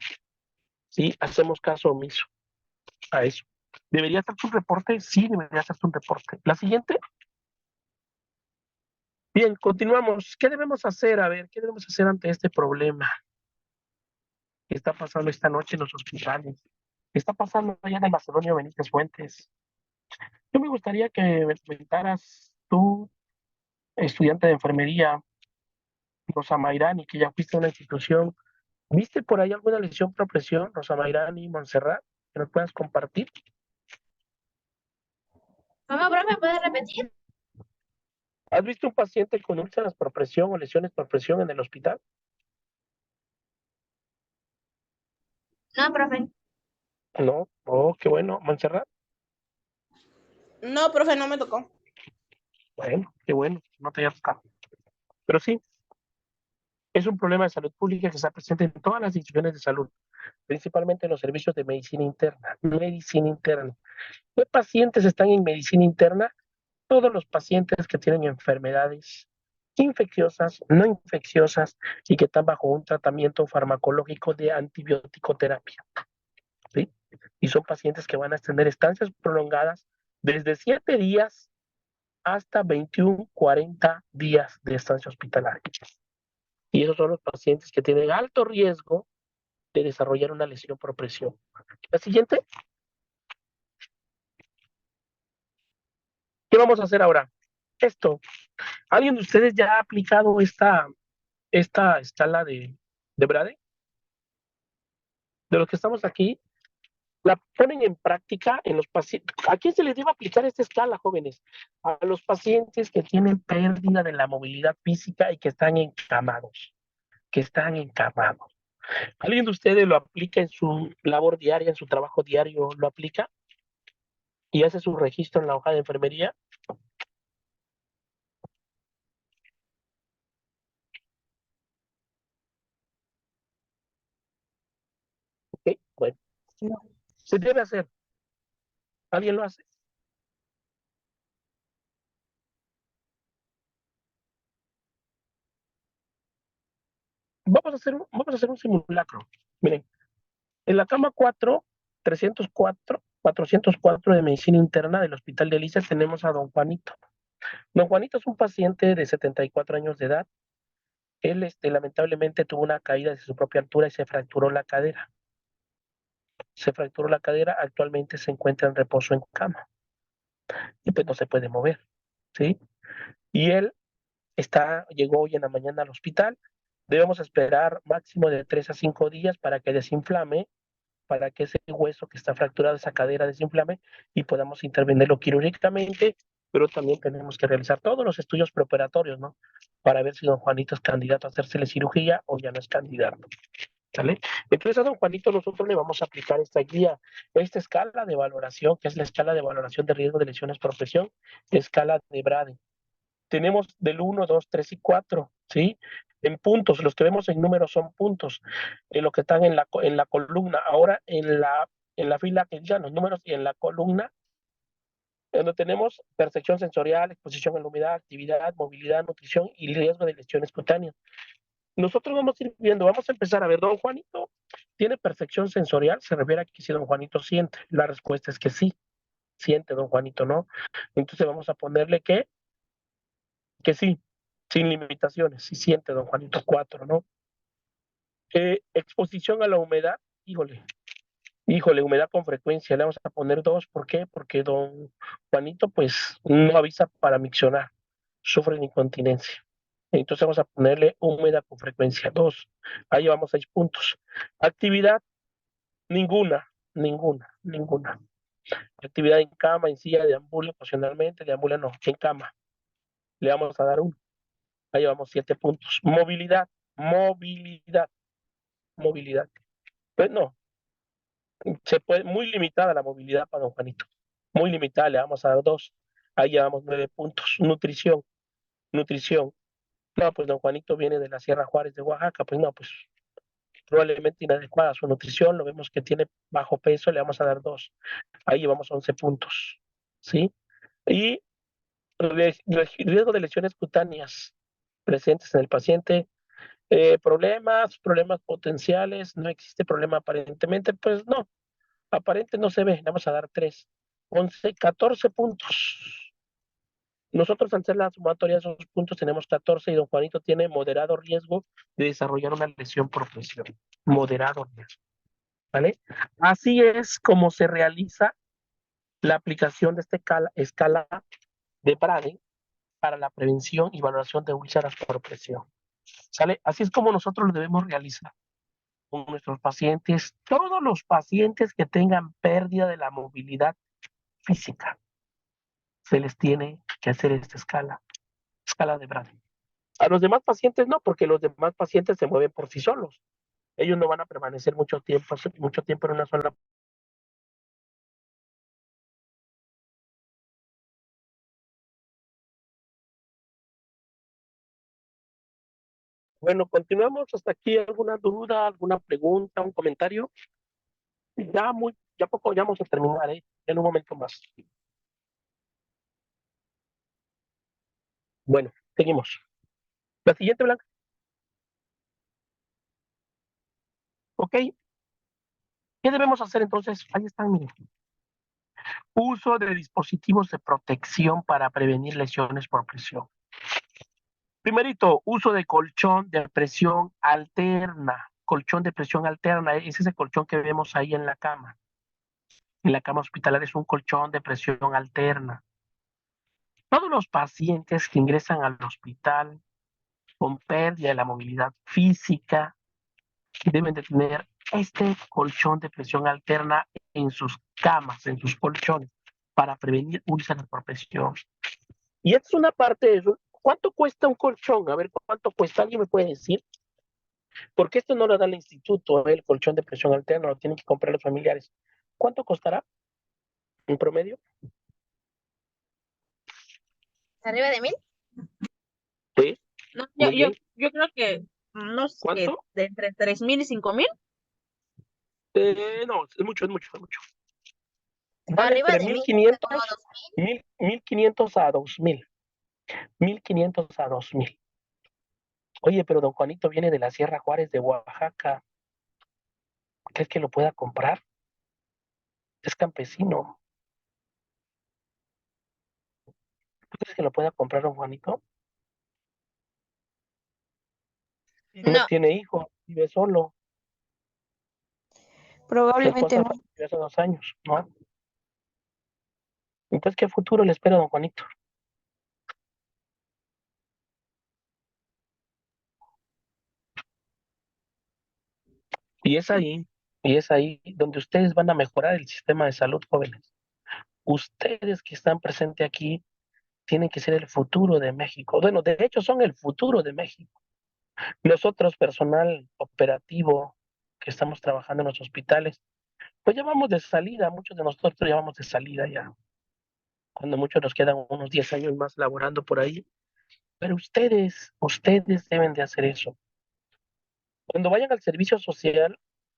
Sí, hacemos caso omiso a eso. ¿Debería hacer un reporte? Sí, debería hacer un reporte. La siguiente. Bien, continuamos. ¿Qué debemos hacer? A ver, ¿qué debemos hacer ante este problema que está pasando esta noche en los hospitales? ¿Qué está pasando allá en el Macedonio Benítez Fuentes? Yo me gustaría que me comentaras tú, estudiante de enfermería, Rosa Mayrani, que ya fuiste a una institución. ¿Viste por ahí alguna lesión por presión, Rosa Mayrani, Montserrat, que nos puedas compartir? ¿Cómo, profe? ¿Puede repetir? ¿Has visto un paciente con úlceras por presión o lesiones por presión en el hospital? No, profe. No. Oh, qué bueno. Montserrat. No, profe, no me tocó. Bueno, qué bueno. No te haya tocado. Pero sí, es un problema de salud pública que está presente en todas las instituciones de salud, principalmente en los servicios de medicina interna. Medicina interna. ¿Qué pacientes están en medicina interna? Todos los pacientes que tienen enfermedades infecciosas, no infecciosas y que están bajo un tratamiento farmacológico de antibiótico-terapia. ¿Sí? Y son pacientes que van a tener estancias prolongadas desde 7 días hasta 21, 40 días de estancia hospitalaria. Y esos son los pacientes que tienen alto riesgo de desarrollar una lesión por presión. La siguiente, ¿qué vamos a hacer ahora? Esto. ¿Alguien de ustedes ya ha aplicado esta escala de Brade? De los que estamos aquí, la ponen en práctica en los pacientes. ¿A quién se les debe aplicar esta escala, jóvenes? A los pacientes que tienen pérdida de la movilidad física y que están encamados, ¿Alguien de ustedes lo aplica en su labor diaria, en su trabajo diario, lo aplica y hace su registro en la hoja de enfermería? Ok, bueno, se debe hacer. ¿Alguien lo hace? Vamos a hacer un simulacro. Miren, en la cama 404 de medicina interna del Hospital de Elisa tenemos a don Juanito. Don Juanito es un paciente de 74 años de edad. Él lamentablemente tuvo una caída de su propia altura y se fracturó la cadera. Actualmente se encuentra en reposo en cama y pues no se puede mover, ¿sí? Y él llegó hoy en la mañana al hospital. Debemos esperar máximo de 3 a 5 días para que desinflame, para que ese hueso que está fracturado, esa cadera desinflame y podamos intervenirlo quirúrgicamente, pero también tenemos que realizar todos los estudios preoperatorios, ¿no? Para ver si don Juanito es candidato a hacerse cirugía o ya no es candidato. ¿Sale? Entonces a don Juanito nosotros le vamos a aplicar esta guía, esta escala de valoración, que es la escala de valoración de riesgo de lesiones por presión, escala de Brade. Tenemos del 1, 2, 3 y 4, ¿sí? En puntos, los que vemos en números son puntos, lo que están en la columna. Ahora en la fila que ya los números y en la columna, donde tenemos percepción sensorial, exposición a la humedad, actividad, movilidad, nutrición y riesgo de lesiones cutáneas. Nosotros vamos a ir viendo, vamos a empezar a ver, don Juanito, ¿tiene percepción sensorial? Se refiere a que si don Juanito siente. La respuesta es que sí, siente don Juanito, ¿no? Entonces vamos a ponerle que sí, sin limitaciones, sí siente don Juanito 4, ¿no? Exposición a la humedad, híjole, humedad con frecuencia, le vamos a poner 2, ¿por qué? Porque don Juanito pues no avisa para miccionar, sufre de incontinencia. Entonces vamos a ponerle humedad con frecuencia 2. Ahí llevamos 6 puntos. Actividad, ninguna. Actividad en cama, en silla, deambula ocasionalmente, deambula no, en cama. Le vamos a dar 1. Ahí llevamos 7 puntos. Movilidad. Pues no, muy limitada la movilidad para don Juanito. Muy limitada, le vamos a dar 2. Ahí llevamos 9 puntos. Nutrición. No, pues don Juanito viene de la Sierra Juárez de Oaxaca, pues no, pues probablemente inadecuada su nutrición, lo vemos que tiene bajo peso, le vamos a dar 2. Ahí llevamos 11 puntos, ¿sí? Y riesgo de lesiones cutáneas presentes en el paciente, problemas potenciales, no existe problema aparentemente, pues no, aparente no se ve, le vamos a dar 3. 11, 14 puntos. Nosotros al hacer la sumatoria de esos puntos tenemos 14 y don Juanito tiene moderado riesgo de desarrollar una lesión por presión. Moderado riesgo, ¿vale? Así es como se realiza la aplicación de esta escala de Braden para la prevención y valoración de úlceras por presión. ¿Sale? Así es como nosotros lo debemos realizar con nuestros pacientes. Todos los pacientes que tengan pérdida de la movilidad física, se les tiene que hacer esta escala de Braden. A los demás pacientes no, porque los demás pacientes se mueven por sí solos. Ellos no van a permanecer mucho tiempo en una sola. Bueno, continuamos hasta aquí. ¿Alguna duda, alguna pregunta, un comentario? Ya poco, ya vamos a terminar, en un momento más. Bueno, seguimos. La siguiente, Blanca. Ok. ¿Qué debemos hacer entonces? Ahí están, miren. Uso de dispositivos de protección para prevenir lesiones por presión. Primerito, uso de colchón de presión alterna. Colchón de presión alterna es ese colchón que vemos ahí en la cama. En la cama hospitalaria es un colchón de presión alterna. Todos los pacientes que ingresan al hospital con pérdida de la movilidad física deben de tener este colchón de presión alterna en sus camas, en sus colchones, para prevenir úlceras por presión. Y esta es una parte de eso. ¿Cuánto cuesta un colchón? A ver, ¿cuánto cuesta? ¿Alguien me puede decir? Porque esto no lo da el instituto, el colchón de presión alterna, lo tienen que comprar los familiares. ¿Cuánto costará en promedio? ¿Arriba de 1000? Sí, No, muy bien. yo creo que unos ¿Cuánto? de entre 3,000 y 5,000. No, es mucho. No, Vale arriba entre de 1000, 1500, como 2000. 1500 a 2000. 1500 a 2000. Oye, pero don Juanito viene de la Sierra Juárez de Oaxaca. ¿Crees que lo pueda comprar? Es campesino. ¿Tú crees que lo pueda comprar don Juanito? No No, tiene hijos, vive solo. Su Probablemente esposa no. falleció hace 2 años, ¿no? Entonces, ¿qué futuro le espera a don Juanito? Y es ahí donde ustedes van a mejorar el sistema de salud, jóvenes. Ustedes que están presentes aquí tienen que ser el futuro de México. Bueno, de hecho son el futuro de México. Nosotros, personal operativo que estamos trabajando en los hospitales, pues ya vamos de salida, muchos de nosotros ya vamos de salida ya, cuando muchos nos quedan unos 10 años más laborando por ahí, pero ustedes deben de hacer eso. Cuando vayan al servicio social,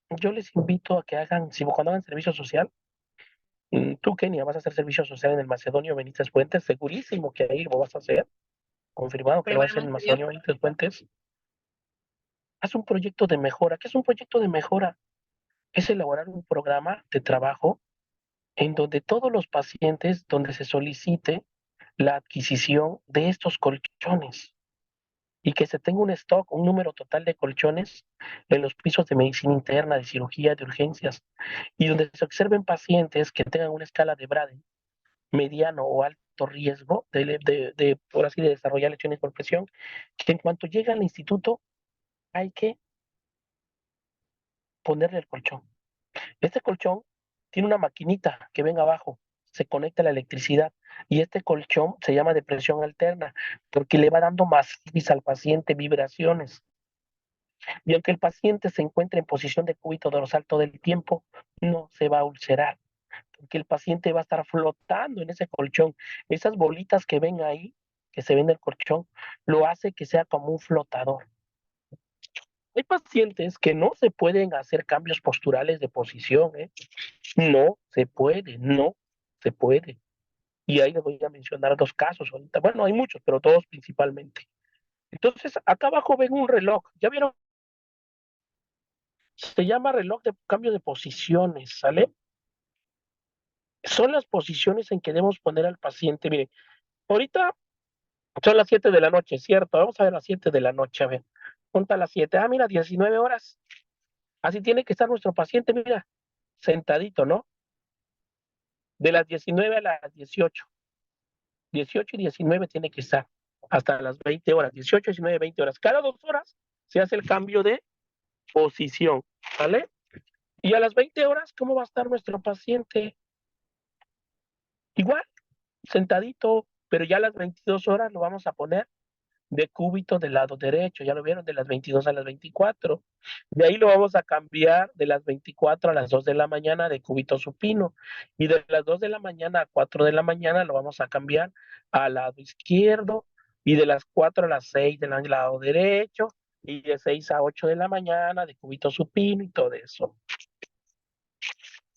yo les invito a que hagan, si cuando hagan servicio social, tú, Kenia, vas a hacer servicio social en el Macedonio Benítez Fuentes, segurísimo que ahí lo vas a hacer, confirmado que lo vas a hacer en el Primeramente Dios. Macedonio Benítez Fuentes. Haz un proyecto de mejora. ¿Qué es un proyecto de mejora? Es elaborar un programa de trabajo en donde todos los pacientes, donde se solicite la adquisición de estos colchones y que se tenga un stock, un número total de colchones en los pisos de medicina interna, de cirugía, de urgencias, y donde se observen pacientes que tengan una escala de Braden mediano o alto riesgo por así, de desarrollar lesiones por presión, que en cuanto llega al instituto hay que ponerle el colchón. Este colchón tiene una maquinita que ven abajo, se conecta a la electricidad y este colchón se llama de presión alterna porque le va dando masivis al paciente vibraciones. Y aunque el paciente se encuentre en posición de cúbito dorsal todo el tiempo, no se va a ulcerar porque el paciente va a estar flotando en ese colchón. Esas bolitas que ven ahí, que se ven en el colchón, lo hace que sea como un flotador. Hay pacientes que no se pueden hacer cambios posturales de posición, ¿eh? No se puede, no se puede. Y ahí les voy a mencionar dos casos ahorita. Bueno, hay muchos, pero dos principalmente. Entonces, acá abajo ven un reloj. ¿Ya vieron? Se llama reloj de cambio de posiciones, ¿sale? Son las posiciones en que debemos poner al paciente. Miren, ahorita son las 7 de la noche, ¿cierto? Vamos a ver las 7 de la noche, a ver. Ponta las 7. Ah, mira, 19 horas. Así tiene que estar nuestro paciente, mira, sentadito, ¿no? De las 19 a las 18. 18 y 19 tiene que estar hasta las 20 horas. 18, 19, 20 horas. Cada 2 horas se hace el cambio de posición, ¿vale? Y a las 20 horas, ¿cómo va a estar nuestro paciente? Igual, sentadito, pero ya a las 22 horas lo vamos a poner de cúbito del lado derecho, ya lo vieron, de las 22 a las 24. De ahí lo vamos a cambiar de las 24 a las 2 de la mañana de cúbito supino. Y de las 2 de la mañana a 4 de la mañana lo vamos a cambiar al lado izquierdo. Y de las 4 a las 6 del lado derecho. Y de 6 a 8 de la mañana de cúbito supino y todo eso.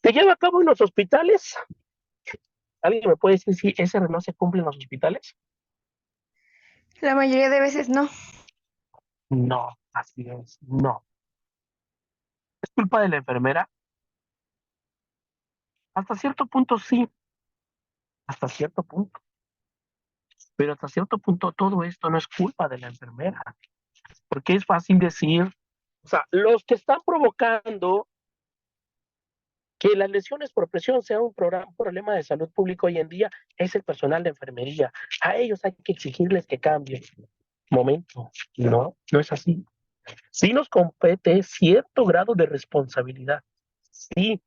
¿Se lleva a cabo en los hospitales? ¿Alguien me puede decir si ese reloj se cumple en los hospitales? La mayoría de veces no. No, así es, no. ¿Es culpa de la enfermera? Hasta cierto punto sí, hasta cierto punto. Pero hasta cierto punto todo esto no es culpa de la enfermera, porque es fácil decir, o sea, los que están provocando que las lesiones por presión sea un problema de salud pública hoy en día es el personal de enfermería. A ellos hay que exigirles que cambien. Momento, no, no es así. Sí nos compete cierto grado de responsabilidad, sí,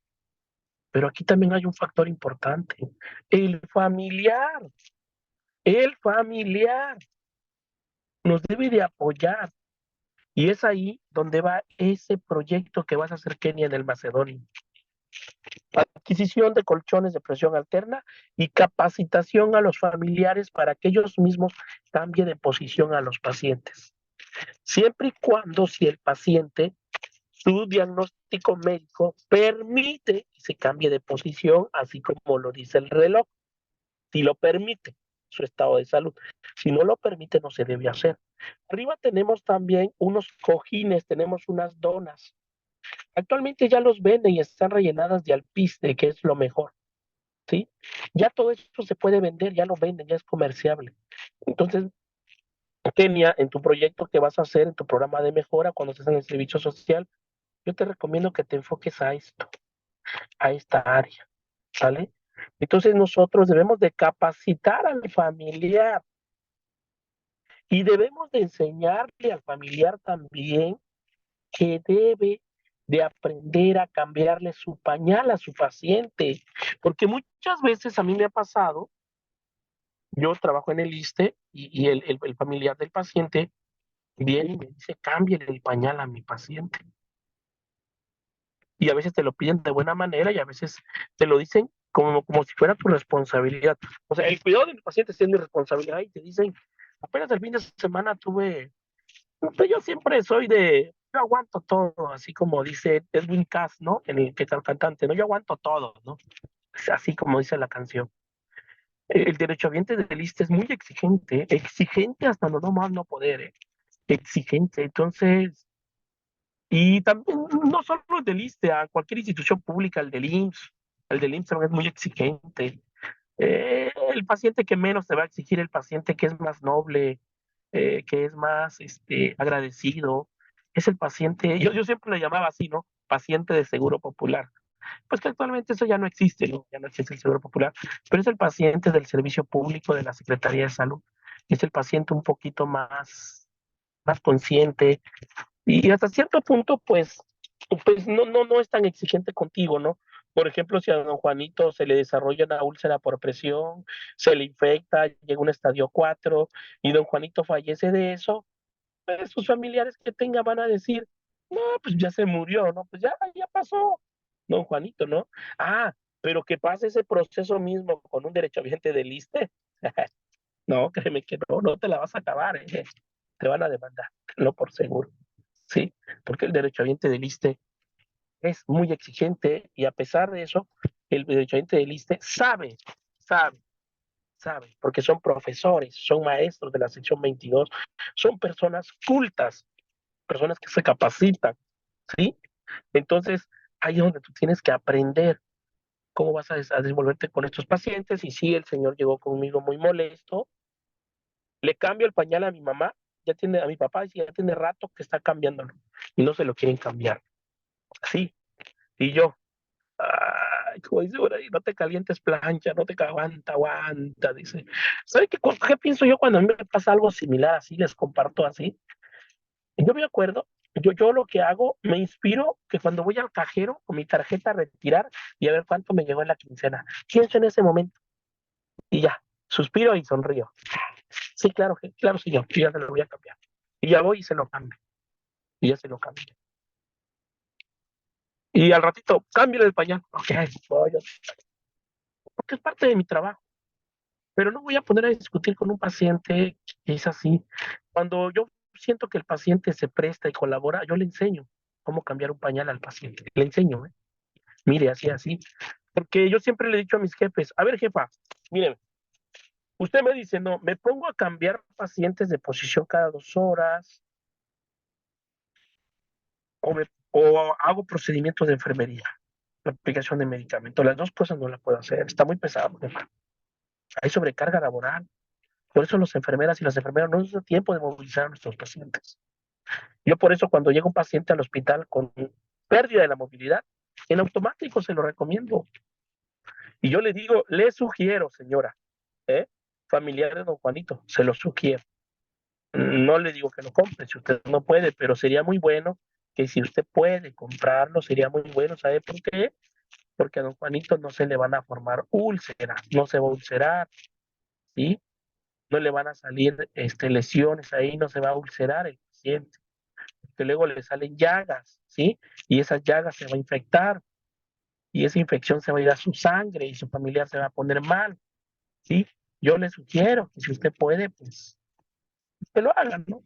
pero aquí también hay un factor importante, el familiar, el familiar nos debe de apoyar. Y es ahí donde va ese proyecto que vas a hacer, Kenia, en el Macedonio. Adquisición de colchones de presión alterna y capacitación a los familiares para que ellos mismos cambien de posición a los pacientes. Siempre y cuando si el paciente, su diagnóstico médico permite que se cambie de posición, así como lo dice el reloj, si lo permite su estado de salud. Si no lo permite, no se debe hacer. Arriba tenemos también unos cojines, tenemos unas donas. Actualmente ya los venden y están rellenadas de alpiste, que es lo mejor, ¿sí? Ya todo esto se puede vender, ya lo venden, ya es comerciable. Entonces, Kenia, en tu proyecto que vas a hacer, en tu programa de mejora, cuando estés en el servicio social, yo te recomiendo que te enfoques a esto, a esta área, ¿sale? Entonces nosotros debemos de capacitar al familiar y debemos de enseñarle al familiar también que debe de aprender a cambiarle su pañal a su paciente, porque muchas veces a mí me ha pasado, yo trabajo en el ISSSTE y el familiar del paciente viene y me dice, cámbiale el pañal a mi paciente. Y a veces te lo piden de buena manera y a veces te lo dicen como si fuera tu responsabilidad. O sea, el cuidado del paciente sí es mi responsabilidad y te dicen, apenas el fin de semana tuve. Pues yo siempre soy yo aguanto todo, así como dice Edwin Cass, ¿no? Que es el cantante, ¿no? Yo aguanto todo, ¿no? Así como dice la canción. El derechohabiente del ISSSTE es muy exigente, exigente hasta no más no poder, exigente. Entonces, y también no solo el del ISSSTE, a cualquier institución pública, el del IMSS también es muy exigente. El paciente que menos te va a exigir, el paciente que es más noble, que es más agradecido, es el paciente, yo siempre le llamaba así, ¿no? Paciente de seguro popular. Pues que actualmente eso ya no existe, ¿no? Ya no existe el seguro popular, pero es el paciente del servicio público de la Secretaría de Salud. Es el paciente un poquito más consciente, y hasta cierto punto, pues no es tan exigente contigo, ¿no? Por ejemplo, si a don Juanito se le desarrolla una úlcera por presión, se le infecta, llega a un estadio 4 y don Juanito fallece de eso, pues sus familiares que tenga van a decir, no, pues ya se murió, ¿no? Pues ya pasó, don Juanito, ¿no? Ah, pero que pase ese proceso mismo con un derechohabiente del ISSSTE, no, créeme que no te la vas a acabar, te van a demandar, no por seguro. ¿sí? Porque el derechohabiente del ISSSTE es muy exigente y a pesar de eso, el derechohabiente del ISSSTE sabe, porque son profesores, son maestros de la sección 22, son personas cultas, personas que se capacitan, ¿sí? Entonces, ahí es donde tú tienes que aprender cómo vas a desenvolverte con estos pacientes. Y sí, el señor llegó conmigo muy molesto, le cambio el pañal a mi mamá, ya tiene, a mi papá, y ya tiene rato que está cambiándolo y no se lo quieren cambiar. Sí, y yo, ay, como dice por ahí, no te calientes plancha, no te aguanta, dice. ¿Sabe qué pienso yo cuando a mí me pasa algo similar así? Les comparto así. Yo me acuerdo, yo lo que hago, me inspiro que cuando voy al cajero con mi tarjeta a retirar y a ver cuánto me llegó en la quincena. Pienso en ese momento y ya, suspiro y sonrío. Sí, claro, claro, señor, yo ya se lo voy a cambiar. Y ya voy y se lo cambio. Y ya se lo cambio. Y al ratito, cambio el pañal. Ok, voy, porque es parte de mi trabajo. Pero no voy a poner a discutir con un paciente que es así. Cuando yo siento que el paciente se presta y colabora, yo le enseño cómo cambiar un pañal al paciente. Le enseño, ¿eh? Mire, así, así. Porque yo siempre le he dicho a mis jefes, a ver, jefa, mire, usted me dice, no, me pongo a cambiar pacientes de posición cada 2 horas o hago procedimientos de enfermería, la aplicación de medicamentos. Las dos cosas no las puedo hacer. Está muy pesado, jefa. Hay sobrecarga laboral. Por eso las enfermeras y las enfermeras no tienen tiempo de movilizar a nuestros pacientes. Yo por eso cuando llega un paciente al hospital con pérdida de la movilidad, en automático se lo recomiendo. Y yo le digo, le sugiero, señora, ¿eh? Familiar de don Juanito, se lo sugiero. No le digo que lo compre si usted no puede, pero sería muy bueno que si usted puede comprarlo, sería muy bueno. ¿Sabe por qué? Porque a don Juanito no se le van a formar úlceras, no se va a ulcerar, ¿sí? No le van a salir lesiones ahí, no se va a ulcerar el paciente, que luego le salen llagas, ¿sí? Y esas llagas se va a infectar y esa infección se va a ir a su sangre y su familiar se va a poner mal, ¿sí? Yo le sugiero que si usted puede, pues que lo hagan, ¿no?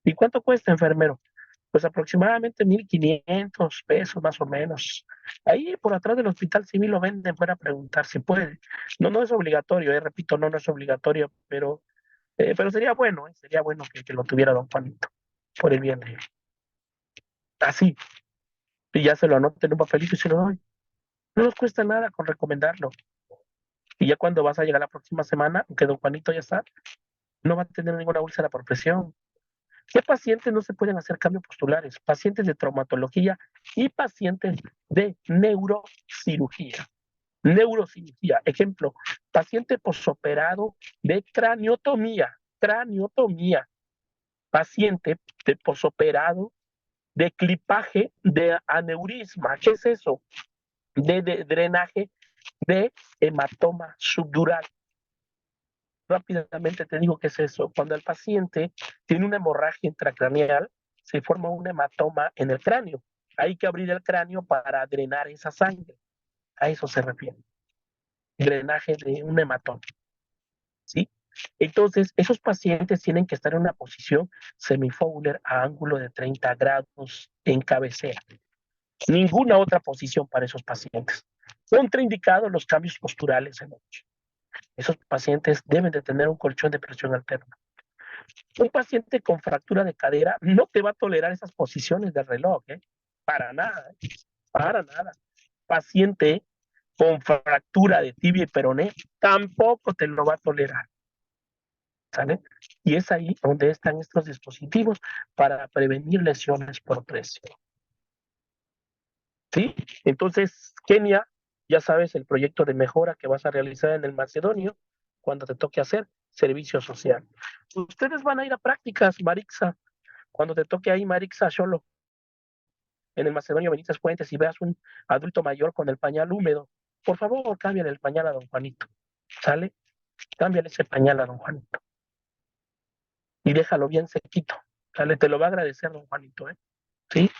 ¿Y cuánto cuesta, enfermero? Pues aproximadamente 1,500 pesos más o menos. Ahí por atrás del hospital civil lo venden para preguntar si puede. No, no es obligatorio, repito, no, no es obligatorio, pero sería bueno que lo tuviera don Juanito, por el bien de él. Así, y ya se lo anoten en un papelito y se lo doy. No nos cuesta nada con recomendarlo. Y ya cuando vas a llegar la próxima semana, que don Juanito ya está, no va a tener ninguna úlcera por presión. ¿Qué pacientes no se pueden hacer cambios postulares? Pacientes de traumatología y pacientes de neurocirugía. Neurocirugía, ejemplo, paciente posoperado de craniotomía, paciente de posoperado de clipaje de aneurisma. ¿Qué es eso? De drenaje de hematoma subdural. Rápidamente te digo qué es eso. Cuando el paciente tiene una hemorragia intracraneal, se forma un hematoma en el cráneo. Hay que abrir el cráneo para drenar esa sangre. A eso se refiere. Drenaje de un hematoma. ¿Sí? Entonces, esos pacientes tienen que estar en una posición semifowler a ángulo de 30 grados en cabecera. Ninguna otra posición para esos pacientes. Contraindicados los cambios posturales en noche. Esos pacientes deben de tener un colchón de presión alterna. Un paciente con fractura de cadera no te va a tolerar esas posiciones del reloj, ¿eh? Para nada, ¿eh? Para nada. Paciente con fractura de tibia y peroné tampoco te lo va a tolerar, ¿sale? Y es ahí donde están estos dispositivos para prevenir lesiones por presión, ¿sí? Entonces, Kenia, ya sabes el proyecto de mejora que vas a realizar en el Macedonio cuando te toque hacer servicio social. Ustedes van a ir a prácticas, Marixa, cuando te toque ahí, Marixa, solo en el Macedonio Benítez Fuentes y veas un adulto mayor con el pañal húmedo, por favor, cámbiale el pañal a don Juanito, ¿sale? Cámbiale ese pañal a don Juanito y déjalo bien sequito, ¿sale? Te lo va a agradecer don Juanito, ¿eh? ¿Sí?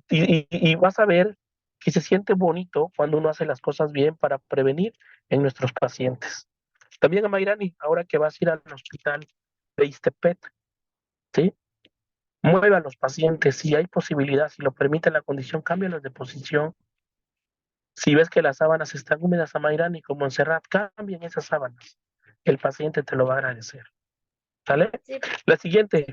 Y vas a ver que se siente bonito cuando uno hace las cosas bien para prevenir en nuestros pacientes. También a Mayrani, ahora que vas a ir al hospital de Iztepet, ¿sí? Mueve a los pacientes, si hay posibilidad, si lo permite la condición, cámbialos de posición. Si ves que las sábanas están húmedas a Mayrani como Montserrat, cambien esas sábanas. El paciente te lo va a agradecer. ¿Sale? Sí. La siguiente.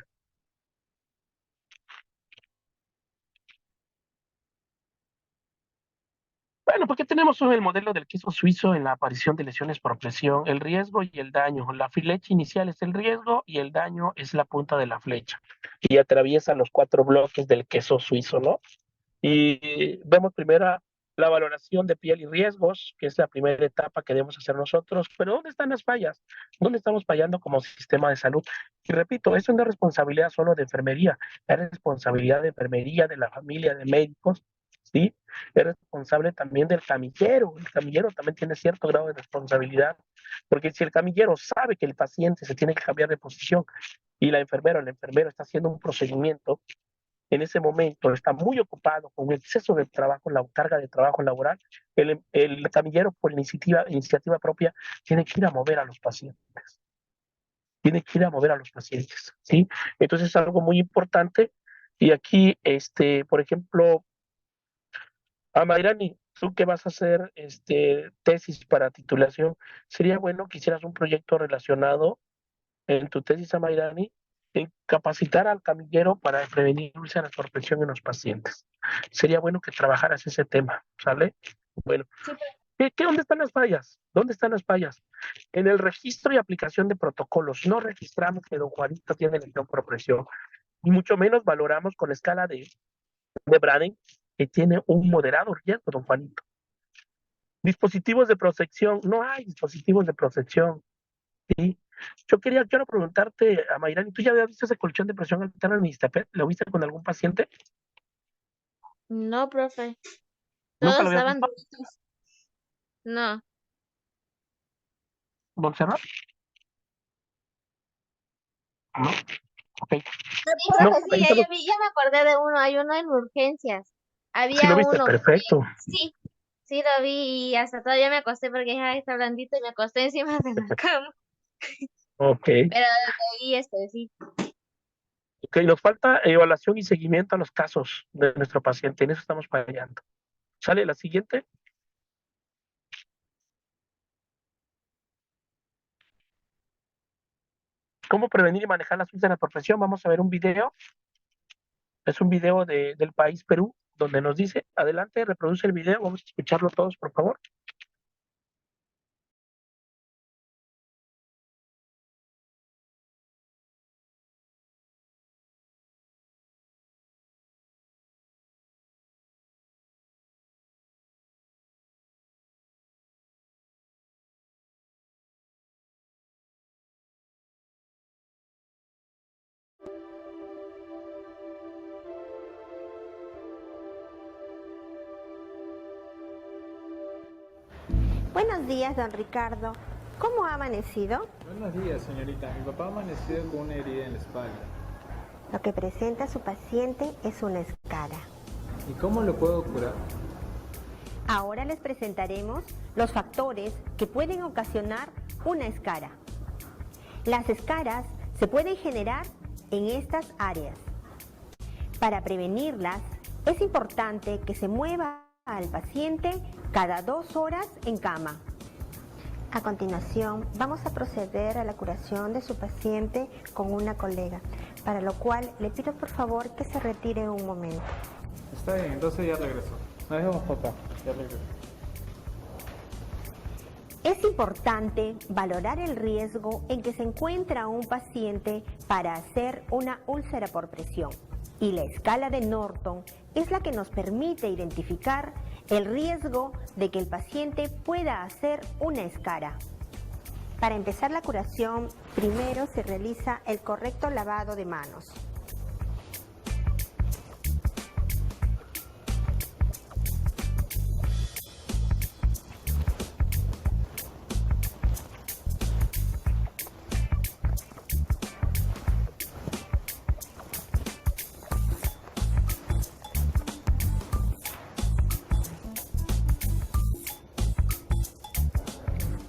Bueno, porque tenemos el modelo del queso suizo en la aparición de lesiones por presión, el riesgo y el daño. La flecha inicial es el riesgo y el daño es la punta de la flecha. Y atraviesa los 4 bloques del queso suizo, ¿no? Y vemos primero la valoración de piel y riesgos, que es la primera etapa que debemos hacer nosotros. Pero ¿dónde están las fallas? ¿Dónde estamos fallando como sistema de salud? Y repito, eso no es responsabilidad solo de enfermería, es responsabilidad de enfermería, de la familia, de médicos, ¿sí? Es responsable también del camillero. El camillero también tiene cierto grado de responsabilidad, porque si el camillero sabe que el paciente se tiene que cambiar de posición y la enfermera o el enfermero está haciendo un procedimiento, en ese momento está muy ocupado con exceso de trabajo, la carga de trabajo laboral, el camillero por iniciativa propia tiene que ir a mover a los pacientes. Tiene que ir a mover a los pacientes, ¿sí? Entonces es algo muy importante. Y aquí, por ejemplo, a Mayrani, tú que vas a hacer tesis para titulación, sería bueno que hicieras un proyecto relacionado en tu tesis a Mayrani, en capacitar al camillero para prevenir úlceras por presión en los pacientes. Sería bueno que trabajaras ese tema, ¿sale? Bueno, Sí, ¿dónde están las fallas? ¿Dónde están las fallas? En el registro y aplicación de protocolos. No registramos que don Juanito tiene lesión por presión, y mucho menos valoramos con escala de Braden que tiene un moderado riesgo, don Juanito. Dispositivos de protección. No hay dispositivos de protección, ¿sí? Quiero preguntarte a Mayrani, ¿tú ya habías visto ese colchón de presión alterna en Iztapet? ¿Lo viste con algún paciente? no, profe. ¿Nunca Todos lo habías estaban visto, duritos. No. Montserrat? No, ok. No, Profe, sí, ahí estamos. ya me acordé de uno. Hay uno en urgencias. Sí lo Había viste, uno. perfecto. Sí, sí lo vi y hasta todavía me acosté porque dije, "Ay, está blandito", y me acosté encima de la cama. Ok, Pero desde ahí, sí. ok, nos falta evaluación y seguimiento a los casos de nuestro paciente, en eso estamos fallando. ¿Sale la siguiente? ¿Cómo prevenir y manejar las úlceras por presión? Vamos a ver un video. Es un video del país Perú, donde nos dice, adelante, reproduce el video, vamos a escucharlo todos, por favor. Buenos días, don Ricardo. ¿Cómo ha amanecido? Buenos días, señorita. Mi papá ha amanecido con una herida en la espalda. Lo que presenta su paciente es una escara. ¿Y cómo lo puedo curar? Ahora les presentaremos los factores que pueden ocasionar una escara. Las escaras se pueden generar en estas áreas. Para prevenirlas, es importante que se mueva al paciente cada 2 horas en cama. A continuación, vamos a proceder a la curación de su paciente con una colega, para lo cual le pido por favor que se retire un momento. Está bien, entonces ya regreso. Nos vemos, papá. Ya regreso. Es importante valorar el riesgo en que se encuentra un paciente para hacer una úlcera por presión. Y la escala de Norton es la que nos permite identificar el riesgo de que el paciente pueda hacer una escara. Para empezar la curación, primero se realiza el correcto lavado de manos.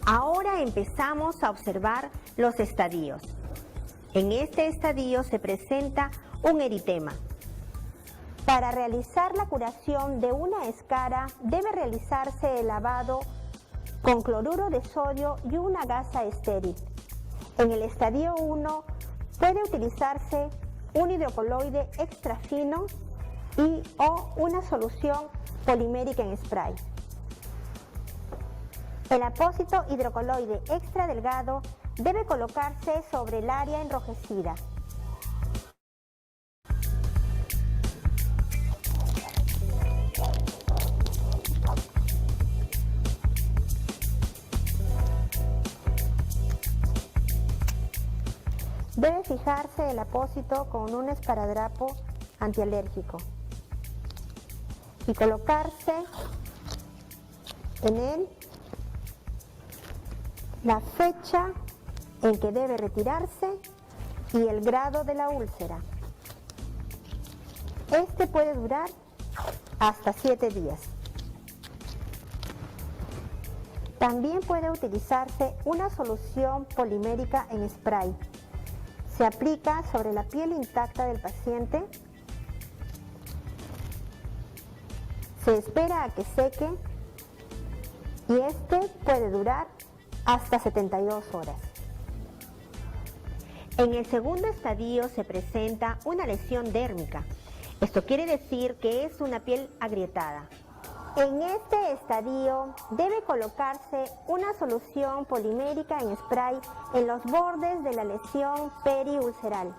Ahora empezamos a observar los estadios. En este estadio se presenta un eritema. Para realizar la curación de una escara debe realizarse el lavado con cloruro de sodio y una gasa estéril. En el estadio 1 puede utilizarse un hidrocoloide extra fino y o una solución polimérica en spray. El apósito hidrocoloide extra delgado debe colocarse sobre el área enrojecida. Debe fijarse el apósito con un esparadrapo antialérgico y colocarse en él la fecha en que debe retirarse y el grado de la úlcera. Este puede durar hasta 7 días. También puede utilizarse una solución polimérica en spray. Se aplica sobre la piel intacta del paciente. Se espera a que seque y este puede durar hasta 72 horas. En el segundo estadio se presenta una lesión dérmica. Esto quiere decir que es una piel agrietada. En este estadio debe colocarse una solución polimérica en spray en los bordes de la lesión periulceral.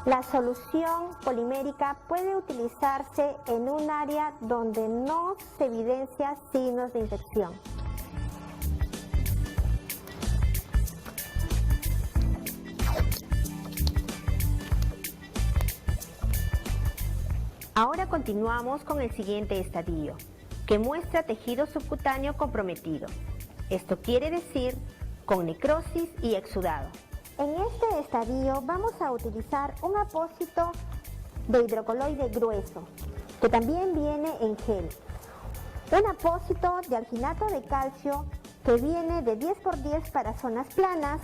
La solución polimérica puede utilizarse en un área donde no se evidencia signos de infección. Ahora continuamos con el siguiente estadio, que muestra tejido subcutáneo comprometido. Esto quiere decir con necrosis y exudado. En este estadio vamos a utilizar un apósito de hidrocoloide grueso, que también viene en gel. Un apósito de alginato de calcio que viene de 10×10 para zonas planas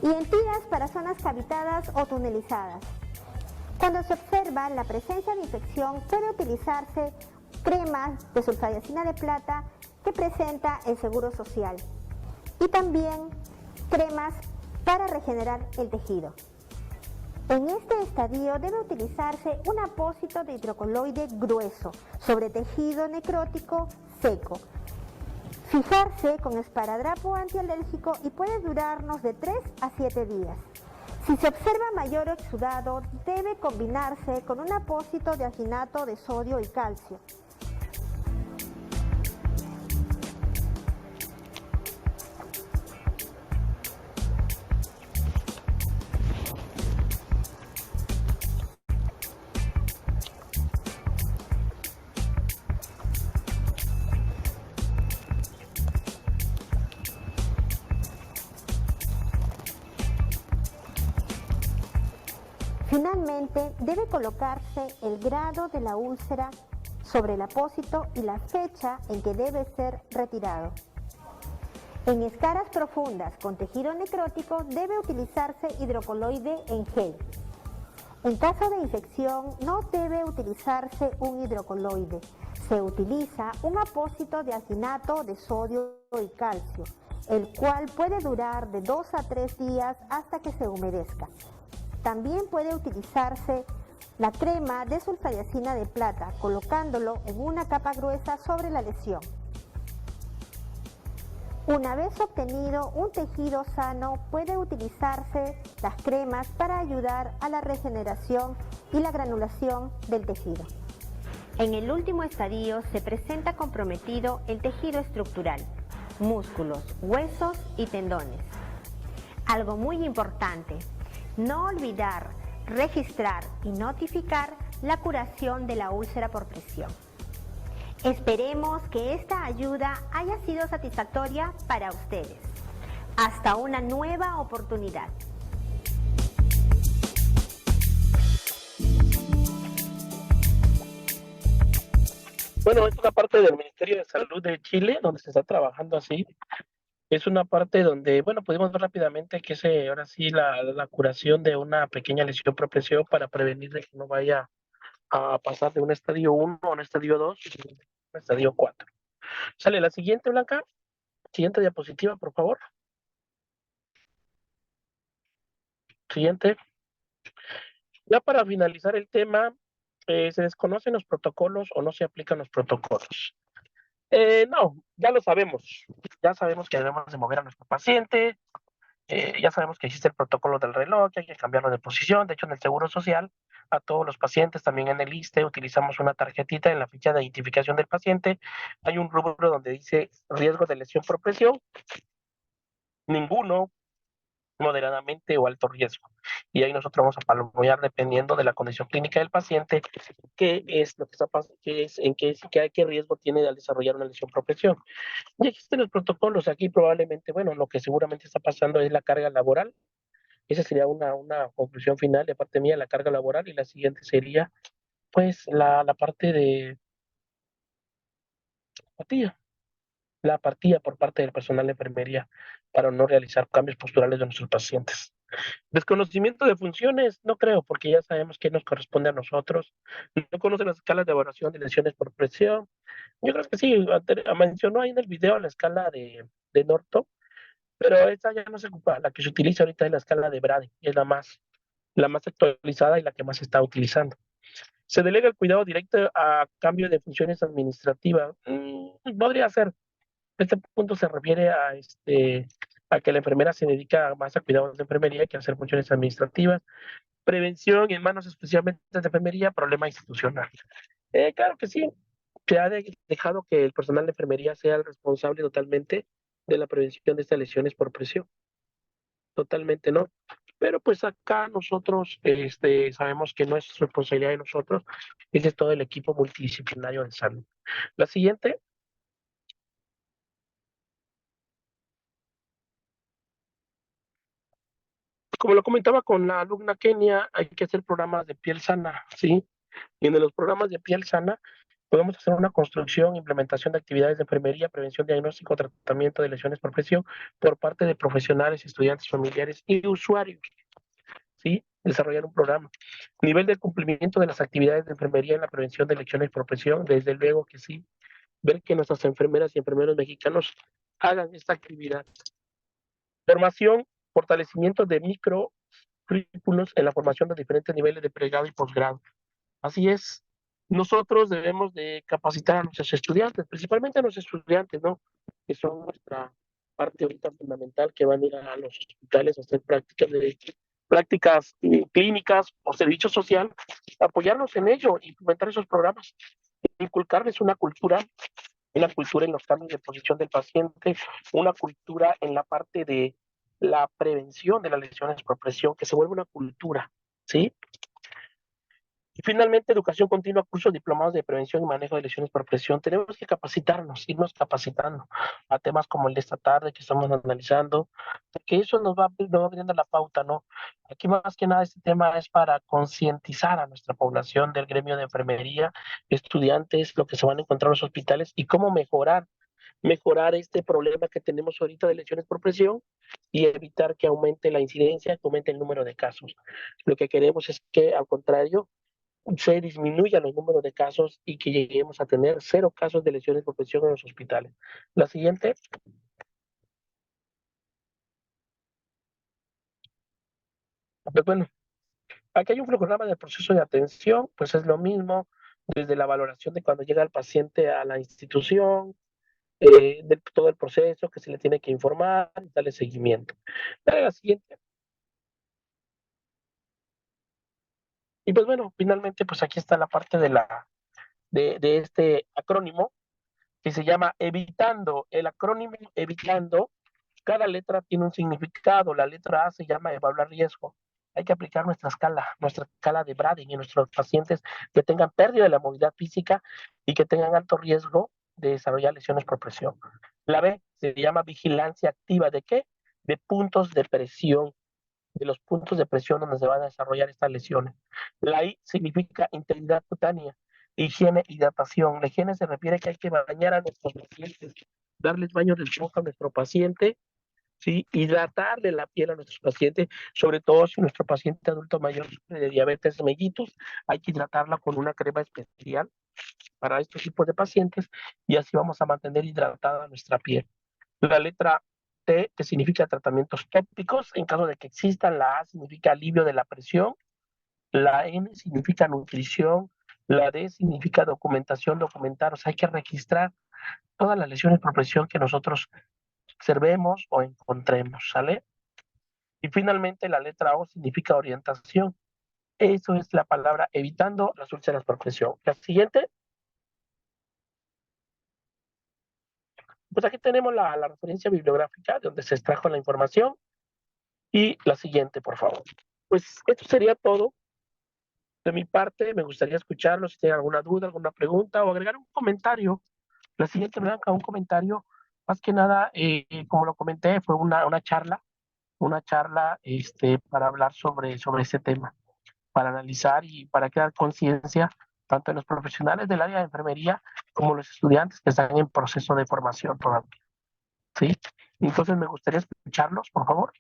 y en tiras para zonas cavitadas o tunelizadas. Cuando se observa la presencia de infección, puede utilizarse cremas de sulfadiazina de plata que presenta el Seguro Social y también cremas para regenerar el tejido. En este estadio debe utilizarse un apósito de hidrocoloide grueso sobre tejido necrótico seco. Fijarse con esparadrapo antialérgico y puede durarnos de 3 a 7 días. Si se observa mayor exudado, debe combinarse con un apósito de alginato de sodio y calcio. Finalmente, debe colocarse el grado de la úlcera sobre el apósito y la fecha en que debe ser retirado. En escaras profundas con tejido necrótico debe utilizarse hidrocoloide en gel. En caso de infección no debe utilizarse un hidrocoloide. Se utiliza un apósito de alginato de sodio y calcio, el cual puede durar de 2 a 3 días hasta que se humedezca. También puede utilizarse la crema de sulfadiazina de plata, colocándolo en una capa gruesa sobre la lesión. Una vez obtenido un tejido sano, puede utilizarse las cremas para ayudar a la regeneración y la granulación del tejido. En el último estadio se presenta comprometido el tejido estructural, músculos, huesos y tendones. Algo muy importante, no olvidar registrar y notificar la curación de la úlcera por presión. Esperemos que esta ayuda haya sido satisfactoria para ustedes. Hasta una nueva oportunidad. Bueno, es una parte del Ministerio de Salud de Chile donde se está trabajando así. Es una parte donde, bueno, pudimos ver rápidamente que es ahora sí la curación de una pequeña lesión por presión para prevenir de que no vaya a pasar de un estadio 1 a un estadio 2 a un estadio 4. Sale la siguiente, Blanca. Siguiente diapositiva, por favor. Siguiente. Ya para finalizar el tema, ¿se desconocen los protocolos o no se aplican los protocolos? No, ya lo sabemos. Ya sabemos que debemos de mover a nuestro paciente. Ya sabemos que existe el protocolo del reloj, que hay que cambiarlo de posición. De hecho, en el Seguro Social, a todos los pacientes, también en el ISSSTE, utilizamos una tarjetita en la ficha de identificación del paciente. Hay un rubro donde dice riesgo de lesión por presión. Ninguno, moderadamente o alto riesgo. Y ahí nosotros vamos a palomear dependiendo de la condición clínica del paciente, qué es lo que está pasando, qué riesgo tiene al desarrollar una lesión por presión. Ya existen los protocolos aquí probablemente, bueno, lo que seguramente está pasando es la carga laboral. Esa sería una conclusión final de parte mía, la carga laboral, y la siguiente sería, pues, la parte de apatía, la apatía por parte del personal de enfermería para no realizar cambios posturales de nuestros pacientes. Desconocimiento de funciones, no creo, porque ya sabemos qué nos corresponde a nosotros. No conocen las escalas de evaluación de lesiones por presión. Yo creo que sí, mencionó ahí en el video la escala de Norton, pero esa ya no se ocupa. La que se utiliza ahorita es la escala de Brady, y es la más actualizada y la que más se está utilizando. Se delega el cuidado directo a cambio de funciones administrativas. Podría ser. Este punto se refiere a que la enfermera se dedica más a cuidados de enfermería que a hacer funciones administrativas. Prevención en manos especialmente de enfermería, problema institucional. Claro que sí, se ha dejado que el personal de enfermería sea el responsable totalmente de la prevención de estas lesiones por presión. Totalmente no. Pero pues acá nosotros sabemos que no es responsabilidad de nosotros, es de todo el equipo multidisciplinario de salud. La siguiente. Como lo comentaba con la alumna Kenia, hay que hacer programas de piel sana, ¿sí? Y en los programas de piel sana podemos hacer una construcción, implementación de actividades de enfermería, prevención, diagnóstico, tratamiento de lesiones por presión por parte de profesionales, estudiantes, familiares y usuarios, ¿sí? Desarrollar un programa. Nivel de cumplimiento de las actividades de enfermería en la prevención de lesiones por presión, desde luego que sí. Ver que nuestras enfermeras y enfermeros mexicanos hagan esta actividad. Formación, fortalecimiento de microcurrículos en la formación de diferentes niveles de pregrado y posgrado. Así es. Nosotros debemos de capacitar a nuestros estudiantes, principalmente a los estudiantes, ¿no? Que son nuestra parte ahorita fundamental, que van a ir a los hospitales a hacer prácticas clínicas o servicio social, apoyarlos en ello, implementar esos programas, inculcarles una cultura en los cambios de posición del paciente, una cultura en la parte de la prevención de las lesiones por presión, que se vuelva una cultura, ¿sí? Y finalmente, educación continua, cursos diplomados de prevención y manejo de lesiones por presión. Tenemos que capacitarnos, irnos capacitando a temas como el de esta tarde que estamos analizando, porque eso nos va abriendo la pauta, ¿no? Aquí más que nada este tema es para concientizar a nuestra población del gremio de enfermería, estudiantes, lo que se van a encontrar en los hospitales y cómo mejorar este problema que tenemos ahorita de lesiones por presión y evitar que aumente la incidencia, que aumente el número de casos. Lo que queremos es que, al contrario, se disminuya los números de casos y que lleguemos a tener 0 casos de lesiones por presión en los hospitales. La siguiente. Pues bueno, aquí hay un programa de proceso de atención, pues es lo mismo, desde la valoración de cuando llega el paciente a la institución, de todo el proceso que se le tiene que informar y darle seguimiento. Dale la siguiente. Y pues bueno, finalmente, pues aquí está la parte de este acrónimo que se llama Evitando. El acrónimo Evitando, cada letra tiene un significado. La letra A se llama evaluar riesgo. Hay que aplicar nuestra escala de Braden en nuestros pacientes que tengan pérdida de la movilidad física y que tengan alto riesgo de desarrollar lesiones por presión. La B se llama vigilancia activa. ¿De qué? De puntos de presión, de los puntos de presión donde se van a desarrollar estas lesiones. La I significa integridad cutánea, higiene, hidratación. La higiene se refiere a que hay que bañar a nuestros pacientes darles baños de esponja a nuestro paciente, ¿sí? Hidratarle la piel a nuestros pacientes, sobre todo si nuestro paciente adulto mayor sufre de diabetes mellitus, hay que hidratarla con una crema especial para estos tipos de pacientes y así vamos a mantener hidratada nuestra piel. La letra T, que significa tratamientos tópicos, en caso de que existan, la A significa alivio de la presión, la N significa nutrición, la D significa documentación, documentar, o sea, hay que registrar todas las lesiones por presión que nosotros observemos o encontremos, ¿sale? Y finalmente la letra O significa orientación. Eso es la palabra evitando las úlceras por presión. La siguiente, pues aquí tenemos la referencia bibliográfica de donde se extrajo la información. Y la siguiente, por favor. Pues esto sería todo. De mi parte, me gustaría escucharlo si tienen alguna duda, alguna pregunta o agregar un comentario. La siguiente, Blanca, un comentario. Más que nada, como lo comenté, fue una charla para hablar sobre este tema, para analizar y para crear conciencia tanto en los profesionales del área de enfermería como los estudiantes que están en proceso de formación todavía. ¿Sí? Entonces me gustaría escucharlos, por favor.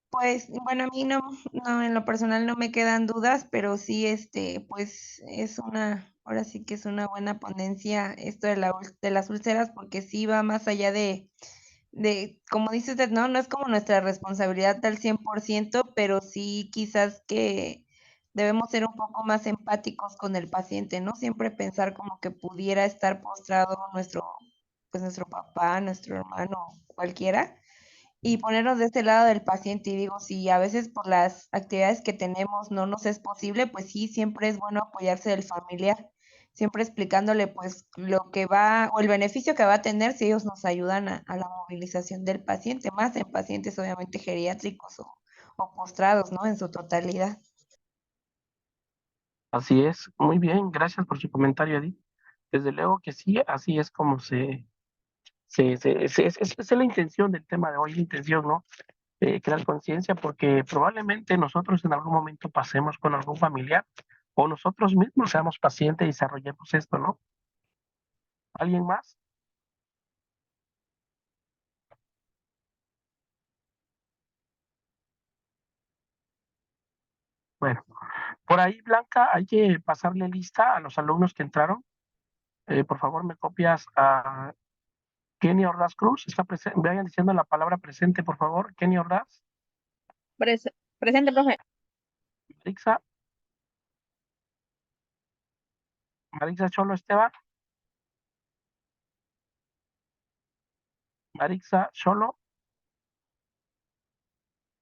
Pues bueno, a mí no, en lo personal no me quedan dudas, pero sí, pues es ahora sí que es una buena ponencia esto de las úlceras, porque sí va más allá como dice usted, no es como nuestra responsabilidad al 100%, pero sí quizás que debemos ser un poco más empáticos con el paciente, ¿no? Siempre pensar como que pudiera estar postrado pues nuestro papá, nuestro hermano, cualquiera, y ponernos de este lado del paciente. Y digo, si a veces por las actividades que tenemos no nos es posible, pues sí, siempre es bueno apoyarse del familiar, siempre explicándole pues lo que va o el beneficio que va a tener si ellos nos ayudan a la movilización del paciente, más en pacientes obviamente geriátricos o postrados, ¿no? En su totalidad. Así es, muy bien, gracias por su comentario, Edith. Desde luego que sí, así es como esa es la intención del tema de hoy, la intención, ¿no? Crear conciencia, porque probablemente nosotros en algún momento pasemos con algún familiar o nosotros mismos seamos pacientes y desarrollemos esto, ¿no? ¿Alguien más? Bueno, por ahí, Blanca, hay que pasarle lista a los alumnos que entraron. Por favor, me copias a Kenia Ordaz Cruz. Está presente, vayan diciendo la palabra presente, por favor. Kenia Ordaz, Presente, profe. Marixa, Marixa Cholo Esteban, Marixa Cholo,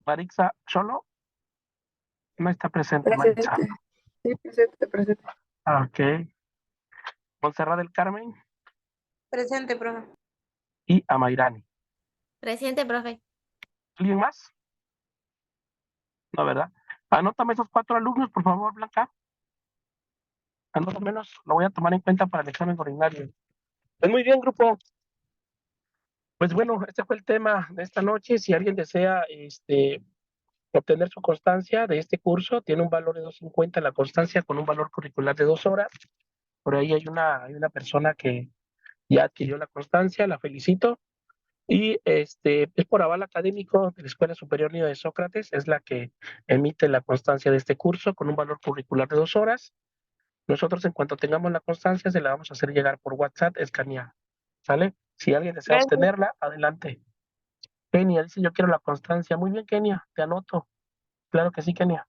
Marixa Cholo, no está presente, Marixa. Presente. Sí, presente, presente. Ok. Montserrat del Carmen Presente, profe. y Amairani. Presente, profe. ¿Alguien más? No, ¿verdad? Anótame esos 4 alumnos, por favor, Blanca. Anótame menos, lo voy a tomar en cuenta para el examen ordinario. Pues muy bien, grupo. Pues bueno, este fue el tema de esta noche. Si alguien desea obtener su constancia de este curso, tiene un valor de 2.50 la constancia con un valor curricular de 2 horas. Por ahí hay una persona que ya adquirió la constancia, la felicito. Y es por aval académico de la Escuela Superior Nido de Sócrates, es la que emite la constancia de este curso con un valor curricular de 2 horas. Nosotros, en cuanto tengamos la constancia, se la vamos a hacer llegar por WhatsApp escaneada. ¿Sale? Si alguien desea Gracias. obtenerla, adelante. Kenia dice: yo quiero la constancia. Muy bien, Kenia, te anoto. Claro que sí, Kenia.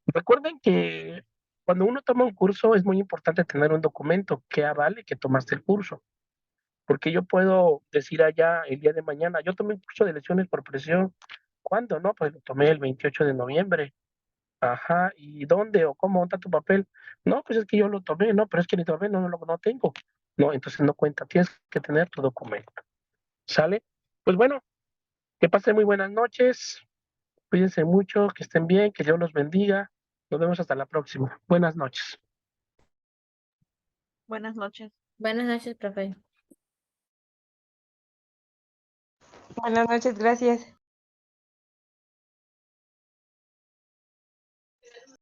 Recuerden que cuando uno toma un curso es muy importante tener un documento que avale que tomaste el curso. Porque yo puedo decir allá el día de mañana, yo tomé un curso de lesiones por presión. ¿Cuándo? No, pues lo tomé el 28 de noviembre. Ajá, ¿y dónde o cómo está tu papel? No, pues es que yo lo tomé, no, pero es que mi papel no tengo. No, entonces no cuenta, tienes que tener tu documento. ¿Sale? Pues bueno, que pasen muy buenas noches, cuídense mucho, que estén bien, que Dios los bendiga. Nos vemos hasta la próxima. Buenas noches. Buenas noches. Buenas noches, profe. Buenas noches, gracias.